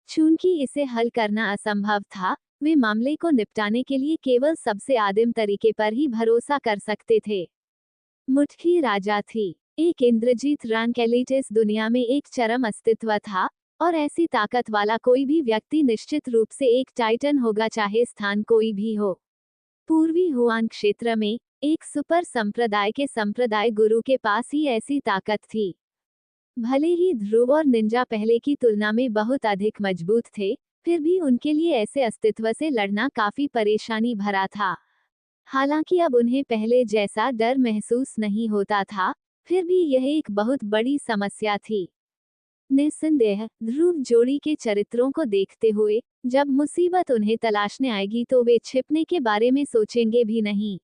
Speaker 1: चूंकि इसे हल करना असंभव था, वे मामले को निपटाने के लिए केवल सबसे आदिम तरीके पर ही भरोसा कर सकते थे। मुट्ठी राजा थी। एक इंद्रजीत रैंक एलिट इस दुनिया में एक चरम अस्तित्व था, और ऐसी ताकत वाला कोई भी व्यक्ति निश्चित रूप से एक टाइटन होगा, चाहे स्थान कोई भी हो। पूर्वी हुआन क्षेत्र में एक सुपर संप्रदाय के संप्रदाय गुरु के पास ही ऐसी ताकत थी। भले ही ध्रुव और निंजा पहले की तुलना में बहुत अधिक मजबूत थे, फिर भी उनके लिए ऐसे अस्तित्व से लड़ना काफी परेशानी भरा था। हालांकि अब उन्हें पहले जैसा डर महसूस नहीं होता था, फिर भी यह एक बहुत बड़ी समस्या थी। निस्संदेह ध्रुव जोड़ी के चरित्रों को देखते हुए जब मुसीबत उन्हें तलाशने आएगी तो वे छिपने के बारे में सोचेंगे भी नहीं।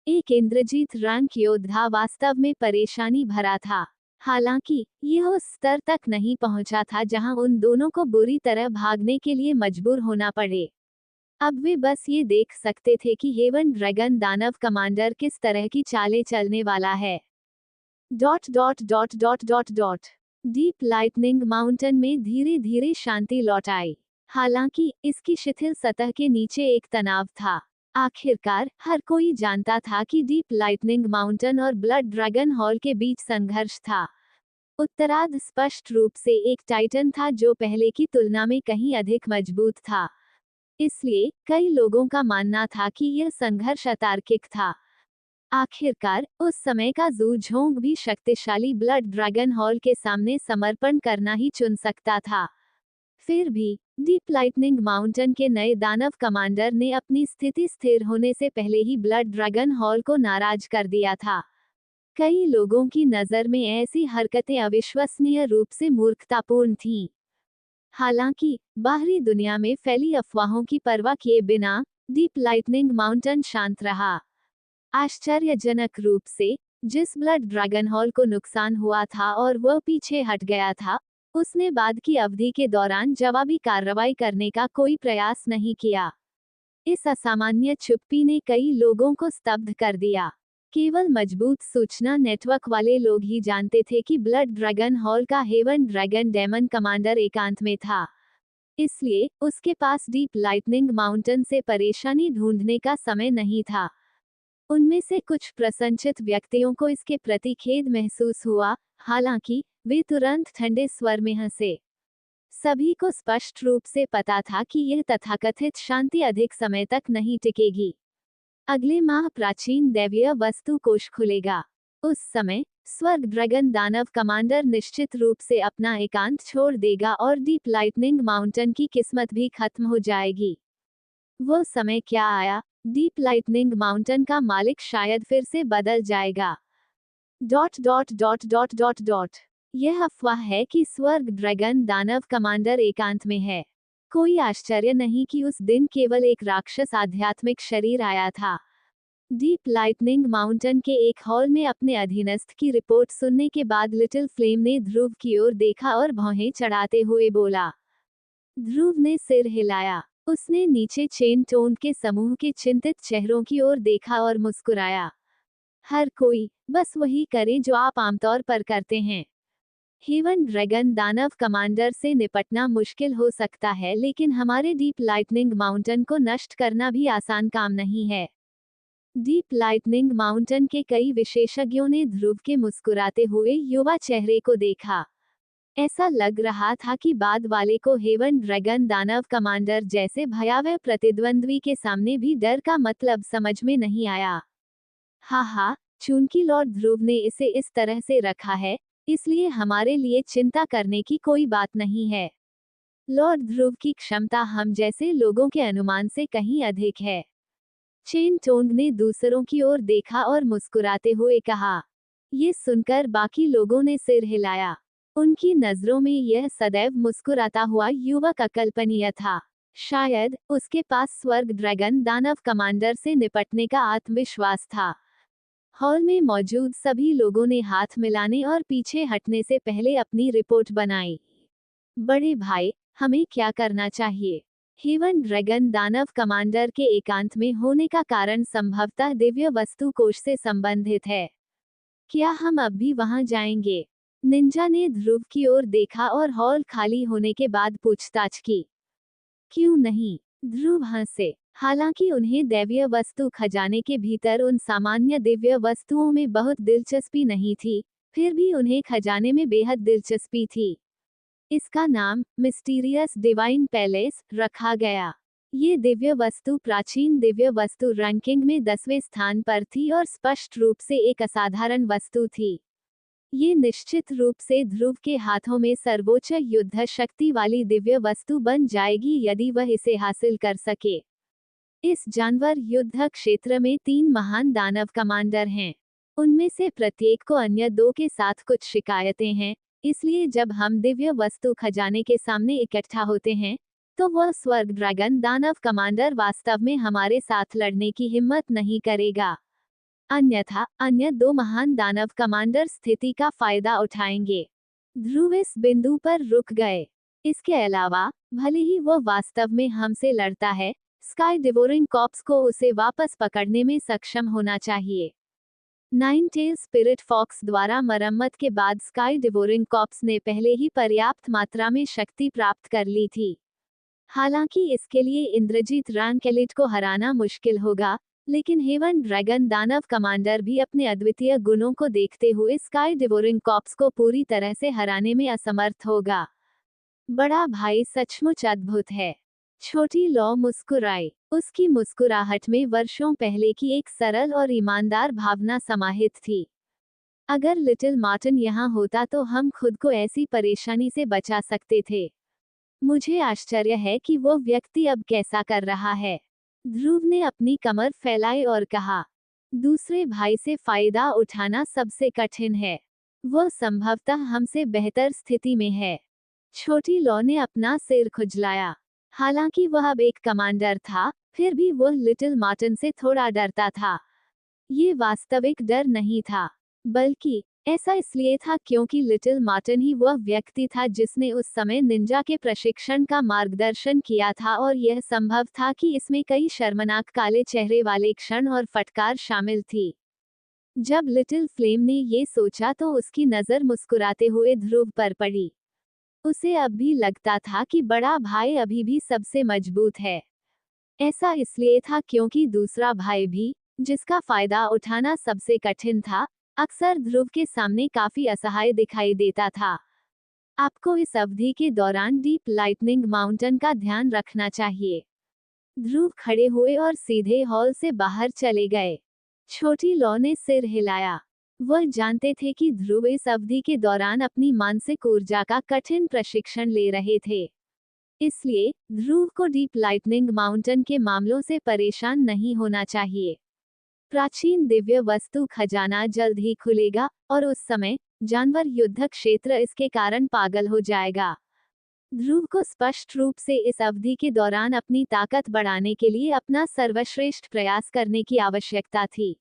Speaker 1: एक इंद्रजीत रैंक योद्धा वास्तव में परेशानी भरा था। हालांकि यह उस स्तर तक नहीं पहुंचा था जहां उन दोनों को बुरी तरह भागने के लिए मजबूर होना पड़े। अब वे बस ये देख सकते थे कि हेवन ड्रैगन दानव कमांडर किस तरह की चालें चलने वाला है। डीप लाइटनिंग माउंटेन में धीरे धीरे शांति लौट आई। हालांकि इसकी शिथिल सतह के नीचे एक तनाव था। आखिरकार हर कोई जानता था कि डीप लाइटनिंग माउंटेन और ब्लड ड्रैगन हॉल के बीच संघर्ष था। उत्तरार्ध स्पष्ट रूप से एक टाइटन था जो पहले की तुलना में कहीं अधिक मजबूत था। इसलिए कई लोगों का मानना था कि यह संघर्ष अतार्किक था। आखिरकार उस समय का ज़ू झोंग भी शक्तिशाली ब्लड ड्रैगन हॉल के सामने समर्पण करना ही चुन सकता था। फिर भी डीप लाइटनिंग माउंटेन के नए दानव कमांडर ने अपनी स्थिति स्थिर होने से पहले ही ब्लड ड्रैगन हॉल को नाराज कर दिया था। कई लोगों की नज़र में ऐसी हरकतें अविश्वसनीय रूप से मूर्खतापूर्ण थीं। हालांकि बाहरी दुनिया में फैली अफवाहों की परवाह किए बिना डीप लाइटनिंग माउंटेन शांत रहा। आश्चर्यजनक रूप से जिस ब्लड ड्रैगन हॉल को नुकसान हुआ था और वह पीछे हट गया था, उसने बाद की अवधि के दौरान जवाबी कार्रवाई करने का कोई प्रयास नहीं किया। इस असामान्य चुप्पी ने कई लोगों को स्तब्ध कर दिया। केवल मजबूत सूचना नेटवर्क वाले लोग ही जानते थे कि ब्लड ड्रैगन हॉल का हेवन ड्रैगन डेमन कमांडर एकांत में था। इसलिए उसके पास डीप लाइटनिंग माउंटेन से परेशानी ढूंढने का समय नहीं था। उनमें से कुछ प्रसन्नचित्त व्यक्तियों को इसके प्रति खेद महसूस हुआ, हालांकि वे तुरंत ठंडे स्वर में हंसे। सभी को स्पष्ट रूप से पता था कि यह तथाकथित शांति अधिक समय तक नहीं टिकेगी। अगले माह प्राचीन दैवीय वस्तु कोष खुलेगा। उस समय स्वर्ग ड्रैगन दानव कमांडर निश्चित रूप से अपना एकांत छोड़ देगा और डीप लाइटनिंग माउंटेन की किस्मत भी खत्म हो जाएगी। वो समय क्या आया? डीप लाइटनिंग माउंटेन का मालिक शायद फिर से बदल जाएगा। यह अफवाह है कि स्वर्ग ड्रैगन दानव कमांडर एकांत में है। कोई आश्चर्य नहीं कि उस दिन केवल एक राक्षस आध्यात्मिक शरीर आया था। डीप लाइटनिंग माउंटेन के एक हॉल में अपने अधीनस्थ की रिपोर्ट सुनने के बाद लिटिल फ्लेम ने ध्रुव की ओर देखा और भौहें चढ़ाते हुए बोला। ध्रुव ने सिर हिलाया। उसने नीचे चेन टोन के समूह के चिंतित चेहरों की ओर देखा और मुस्कुराया। हर कोई बस वही करे जो आप आमतौर पर करते हैं। हेवन ड्रैगन दानव कमांडर से निपटना मुश्किल हो सकता है, लेकिन हमारे डीप लाइटनिंग माउंटेन को नष्ट करना भी आसान काम नहीं है। डीप लाइटनिंग माउंटेन के कई विशेषज्ञों ने ध्रुव के मुस्कुराते हुए युवा चेहरे को देखा। ऐसा लग रहा था कि बाद वाले को हेवन ड्रैगन दानव कमांडर जैसे भयावह प्रतिद्वंद्वी के सामने भी डर का मतलब समझ में नहीं आया। हा, चूंकि लॉर्ड ध्रुव ने इसे इस तरह से रखा है, इसलिए हमारे लिए चिंता करने की कोई बात नहीं है। लॉर्ड ध्रुव की क्षमता हम जैसे लोगों के अनुमान से कहीं अधिक है। चेन टोंग ने दूसरों की ओर देखा और मुस्कुराते हुए कहा। ये सुनकर बाकी लोगों ने सिर हिलाया। उनकी नजरों में यह सदैव मुस्कुराता हुआ युवक अकल्पनीय था। शायद उसके पास स्वर्ग ड्रैगन दानव कमांडर से निपटने का आत्मविश्वास था। हॉल में मौजूद सभी लोगों ने हाथ मिलाने और पीछे हटने से पहले अपनी रिपोर्ट बनाई। बड़े भाई, हमें क्या करना चाहिए? हेवन ड्रैगन दानव कमांडर के एकांत में होने का कारण संभवतः दिव्य वस्तु कोष से संबंधित है। क्या हम अब भी वहां जाएंगे? निंजा ने ध्रुव की ओर देखा और हॉल खाली होने के बाद पूछताछ की। क्यों नहीं? ध्रुव हंसे। हालांकि उन्हें दैवीय वस्तु खजाने के भीतर उन सामान्य दिव्य वस्तुओं में बहुत दिलचस्पी नहीं थी, फिर भी उन्हें खजाने में बेहद दिलचस्पी थी। इसका नाम मिस्टीरियस डिवाइन पैलेस रखा गया। ये दिव्य वस्तु प्राचीन दिव्य वस्तु रैंकिंग में 10वें स्थान पर थी और स्पष्ट रूप से एक असाधारण वस्तु थी। ये निश्चित रूप से ध्रुव के हाथों में सर्वोच्च युद्ध शक्ति वाली दिव्य वस्तु बन जाएगी यदि वह इसे हासिल कर सके। इस जानवर युद्ध क्षेत्र में 3 महान दानव कमांडर हैं। उनमें से प्रत्येक को अन्य 2 के साथ कुछ शिकायतें हैं, इसलिए जब हम दिव्य वस्तु खजाने के सामने इकट्ठा होते हैं, तो वह स्वर्ग ड्रैगन दानव कमांडर वास्तव में हमारे साथ लड़ने की हिम्मत नहीं करेगा। अन्यथा अन्य 2 महान दानव कमांडर स्थिति का फायदा उठाएंगे। ध्रुव इस बिंदु पर रुक गए। इसके अलावा, भले ही वह वास्तव में हमसे लड़ता है, स्काई डिवोरिंग कॉर्प्स को उसे वापस पकड़ने में सक्षम होना चाहिए। नाइन टेल स्पिरिट फॉक्स द्वारा मरम्मत के बाद स्काई डिवोरिंग कॉर्प्स ने पहले ही पर्याप्त मात्रा में शक्ति प्राप्त कर ली थी। हालांकि इसके लिए इंद्रजीत रैंक एलिट को हराना मुश्किल होगा, लेकिन हेवन ड्रैगन दानव कमांडर भी अपने अद्वितीय गुणों को देखते हुए स्काई डिवोरिंग कॉर्प्स को पूरी तरह से हराने में असमर्थ होगा। बड़ा भाई सचमुच अद्भुत है। छोटी लॉ मुस्कुराई। उसकी मुस्कुराहट में वर्षों पहले की एक सरल और ईमानदार भावना समाहित थी। अगर लिटिल मार्टिन यहाँ होता तो हम खुद को ऐसी परेशानी से बचा सकते थे। मुझे आश्चर्य है कि वो व्यक्ति अब कैसा कर रहा है। ध्रुव ने अपनी कमर फैलाई और कहा, दूसरे भाई से फायदा उठाना सबसे कठिन है। वह संभवतः हमसे बेहतर स्थिति में है। छोटी लॉ ने अपना सिर खुजलाया। हालांकि वह अब एक कमांडर था, फिर भी वह लिटिल मार्टिन से थोड़ा डरता था। ये वास्तविक डर नहीं था, बल्कि ऐसा इसलिए था क्योंकि लिटिल मार्टिन ही वह व्यक्ति था जिसने उस समय निंजा के प्रशिक्षण का मार्गदर्शन किया था और यह संभव था कि इसमें कई शर्मनाक काले चेहरे वाले क्षण और फटकार शामिल थी। जब लिटिल फ्लेम ने ये सोचा तो उसकी नज़र मुस्कुराते हुए ध्रुव पर पड़ी। उसे अब भी लगता था कि बड़ा भाई अभी भी सबसे मजबूत है। ऐसा इसलिए था क्योंकि दूसरा भाई भी, जिसका फायदा उठाना सबसे कठिन था, अक्सर ध्रुव के सामने काफी असहाय दिखाई देता था। आपको इस अवधि के दौरान डीप लाइटनिंग माउंटेन का ध्यान रखना चाहिए। ध्रुव खड़े हुए और सीधे हॉल से बाहर चले गए। छोटी लॉ ने सिर हिलाया। वह जानते थे कि ध्रुव इस अवधि के दौरान अपनी मानसिक ऊर्जा का कठिन प्रशिक्षण ले रहे थे। इसलिए ध्रुव को डीप लाइटनिंग माउंटेन के मामलों से परेशान नहीं होना चाहिए। प्राचीन दिव्य वस्तु खजाना जल्द ही खुलेगा और उस समय जानवर युद्ध क्षेत्र इसके कारण पागल हो जाएगा। ध्रुव को स्पष्ट रूप से इस अवधि के दौरान अपनी ताकत बढ़ाने के लिए अपना सर्वश्रेष्ठ प्रयास करने की आवश्यकता थी,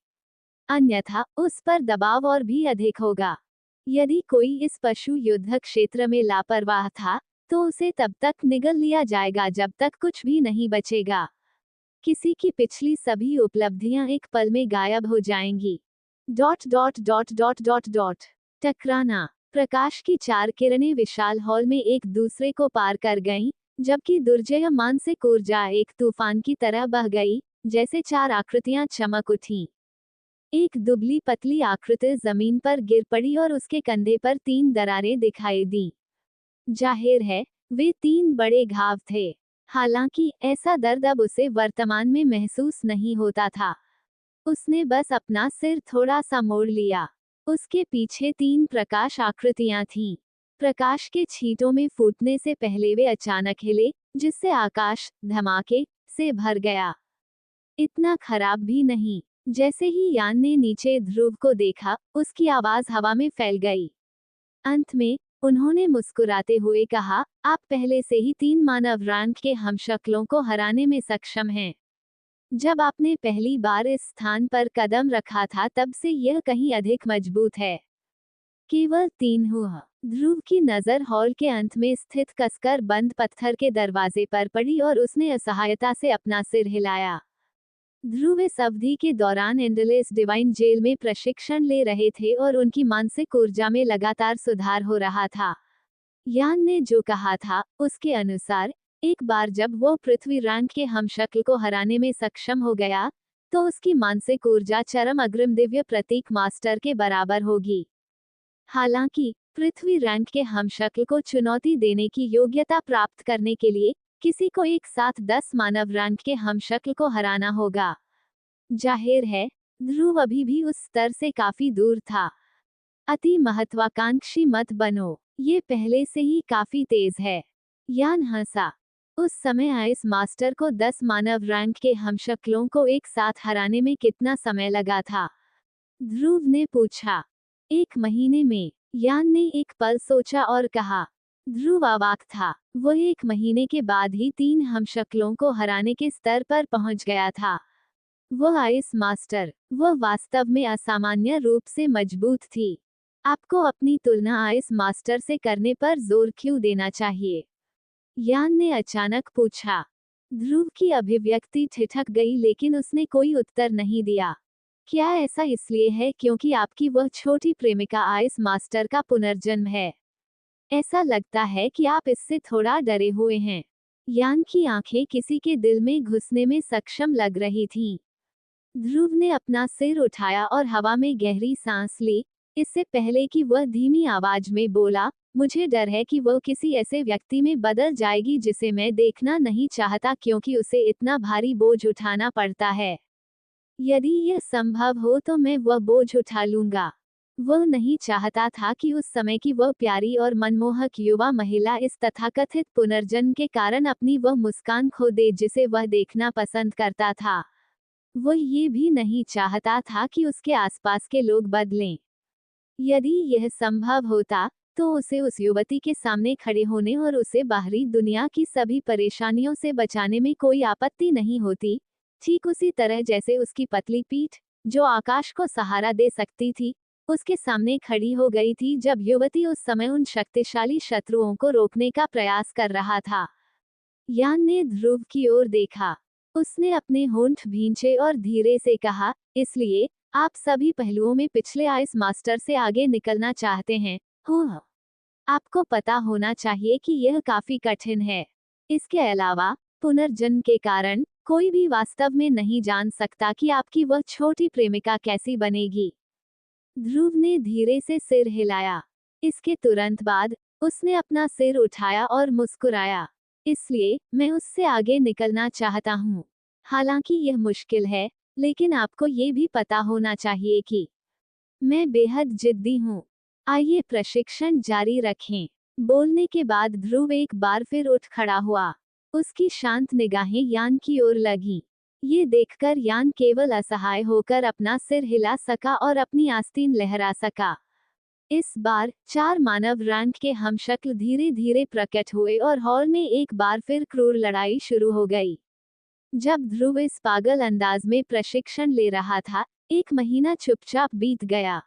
Speaker 1: अन्यथा उस पर दबाव और भी अधिक होगा। यदि कोई इस पशु युद्ध क्षेत्र में लापरवाह था, तो उसे तब तक निगल लिया जाएगा जब तक कुछ भी नहीं बचेगा। किसी की पिछली सभी उपलब्धियां एक पल में गायब हो जाएंगी। ... टकराना। प्रकाश की 4 किरणें विशाल हॉल में एक दूसरे को पार कर गईं, जबकि दुर्जय मानसिक ऊर्जा एक तूफान की तरह बह गई, जैसे 4 आकृतियां चमक उठीं। एक दुबली पतली आकृति जमीन पर गिर पड़ी और उसके कंधे पर 3 दरारें दिखाई दीं। जाहिर है, वे 3 बड़े घाव थे। हालांकि ऐसा दर्द अब उसे वर्तमान में महसूस नहीं होता था। उसने बस अपना सिर थोड़ा सा मोड़ लिया। उसके पीछे 3 प्रकाश आकृतियां थीं। प्रकाश के छींटों में फूटने से पहले वे अचानक हिले, जिससे आकाश धमाके से भर गया। इतना खराब भी नहीं। जैसे ही यान ने नीचे ध्रुव को देखा, उसकी आवाज हवा में फैल गई। अंत में उन्होंने मुस्कुराते हुए कहा, आप पहले से ही 3 मानव रैंक के हमशक्लों को हराने में सक्षम हैं। जब आपने पहली बार इस स्थान पर कदम रखा था तब से यह कहीं अधिक मजबूत है। केवल 3 हुआ। ध्रुव की नज़र हॉल के अंत में स्थित कसकर बंद पत्थर के दरवाजे पर पड़ी और उसने असहायता से अपना सिर हिलाया। ध्रुव इस अवधि के दौरान एंडलेस डिवाइन जेल में प्रशिक्षण ले रहे थे और उनकी मानसिक ऊर्जा में लगातार सुधार हो रहा था। यान ने जो कहा था, उसके अनुसार एक बार जब वो पृथ्वी रैंक के हमशक्ल को हराने में सक्षम हो गया, तो उसकी मानसिक ऊर्जा चरम अग्रिम दिव्य प्रतीक मास्टर के बराबर होगी। हालांकि पृथ्वी रैंक के हमशक्ल को चुनौती देने की योग्यता प्राप्त करने के लिए किसी को एक साथ 10 मानव रैंक के हमशक्ल को हराना होगा। जाहिर है, ध्रुव अभी भी उस स्तर से काफी दूर था। अति महत्वाकांक्षी मत बनो, ये पहले से ही काफी तेज है। यान हंसा। उस समय आइस मास्टर को 10 मानव रैंक के हमशक्लों को एक साथ हराने में कितना समय लगा था? ध्रुव ने पूछा। 1 महीने में, यान ने एक पल सोचा और कहा। ध्रुव अवाक था। वह 1 महीने के बाद ही 3 हमशक्लों को हराने के स्तर पर पहुंच गया था। वह आइस मास्टर, वह वास्तव में असामान्य रूप से मजबूत थी। आपको अपनी तुलना आइस मास्टर से करने पर जोर क्यों देना चाहिए? यान ने अचानक पूछा। ध्रुव की अभिव्यक्ति ठिठक गई, लेकिन उसने कोई उत्तर नहीं दिया। क्या ऐसा इसलिए है क्योंकि आपकी वह छोटी प्रेमिका आइस मास्टर का पुनर्जन्म है? ऐसा लगता है कि आप इससे थोड़ा डरे हुए हैं। यान की आंखें किसी के दिल में घुसने में सक्षम लग रही थीं। ध्रुव ने अपना सिर उठाया और हवा में गहरी सांस ली, इससे पहले कि वह धीमी आवाज में बोला, मुझे डर है कि वह किसी ऐसे व्यक्ति में बदल जाएगी जिसे मैं देखना नहीं चाहता क्योंकि उसे इतना भारी बोझ उठाना पड़ता है। यदि यह संभव हो तो मैं वह बोझ उठा लूंगा। वह नहीं चाहता था कि उस समय की वह प्यारी और मनमोहक युवा महिला इस तथाकथित पुनर्जन्म के कारण अपनी वह मुस्कान खो दे जिसे वह देखना पसंद करता था। वह ये भी नहीं चाहता था कि उसके आसपास के लोग बदलें। यदि यह संभव होता, तो उसे उस युवती के सामने खड़े होने और उसे बाहरी दुनिया की सभी परेशानियों से बचाने में कोई आपत्ति नहीं होती, ठीक उसी तरह जैसे उसकी पतली पीठ, जो आकाश को सहारा दे सकती थी, उसके सामने खड़ी हो गई थी जब युवती उस समय उन शक्तिशाली शत्रुओं को रोकने का प्रयास कर रहा था। यान ने ध्रुव की ओर देखा। उसने अपने होंठ भींचे और धीरे से कहा, इसलिए आप सभी पहलुओं में पिछले आइस मास्टर से आगे निकलना चाहते हैं, हो? आपको पता होना चाहिए कि यह काफी कठिन है। इसके अलावा, पुनर्जन्म के कारण, कोई भी वास्तव में नहीं जान सकता कि आपकी वह छोटी प्रेमिका कैसी बनेगी। ध्रुव ने धीरे से सिर हिलाया। इसके तुरंत बाद, उसने अपना सिर उठाया और मुस्कुराया। इसलिए, मैं उससे आगे निकलना चाहता हूँ। हालांकि यह मुश्किल है, लेकिन आपको ये भी पता होना चाहिए कि मैं बेहद जिद्दी हूँ। आइए प्रशिक्षण जारी रखें। बोलने के बाद ध्रुव एक बार फिर उठ खड़ा हुआ। उसकी शांत निगाहें यान की ओर लगीं। ये देखकर यान केवल असहाय होकर अपना सिर हिला सका और अपनी आस्तीन लहरा सका। इस बार 4 मानव रैंक के हमशक्ल धीरे धीरे प्रकट हुए और हॉल में एक बार फिर क्रूर लड़ाई शुरू हो गई। जब ध्रुव इस पागल अंदाज में प्रशिक्षण ले रहा था, 1 महीना चुपचाप बीत गया।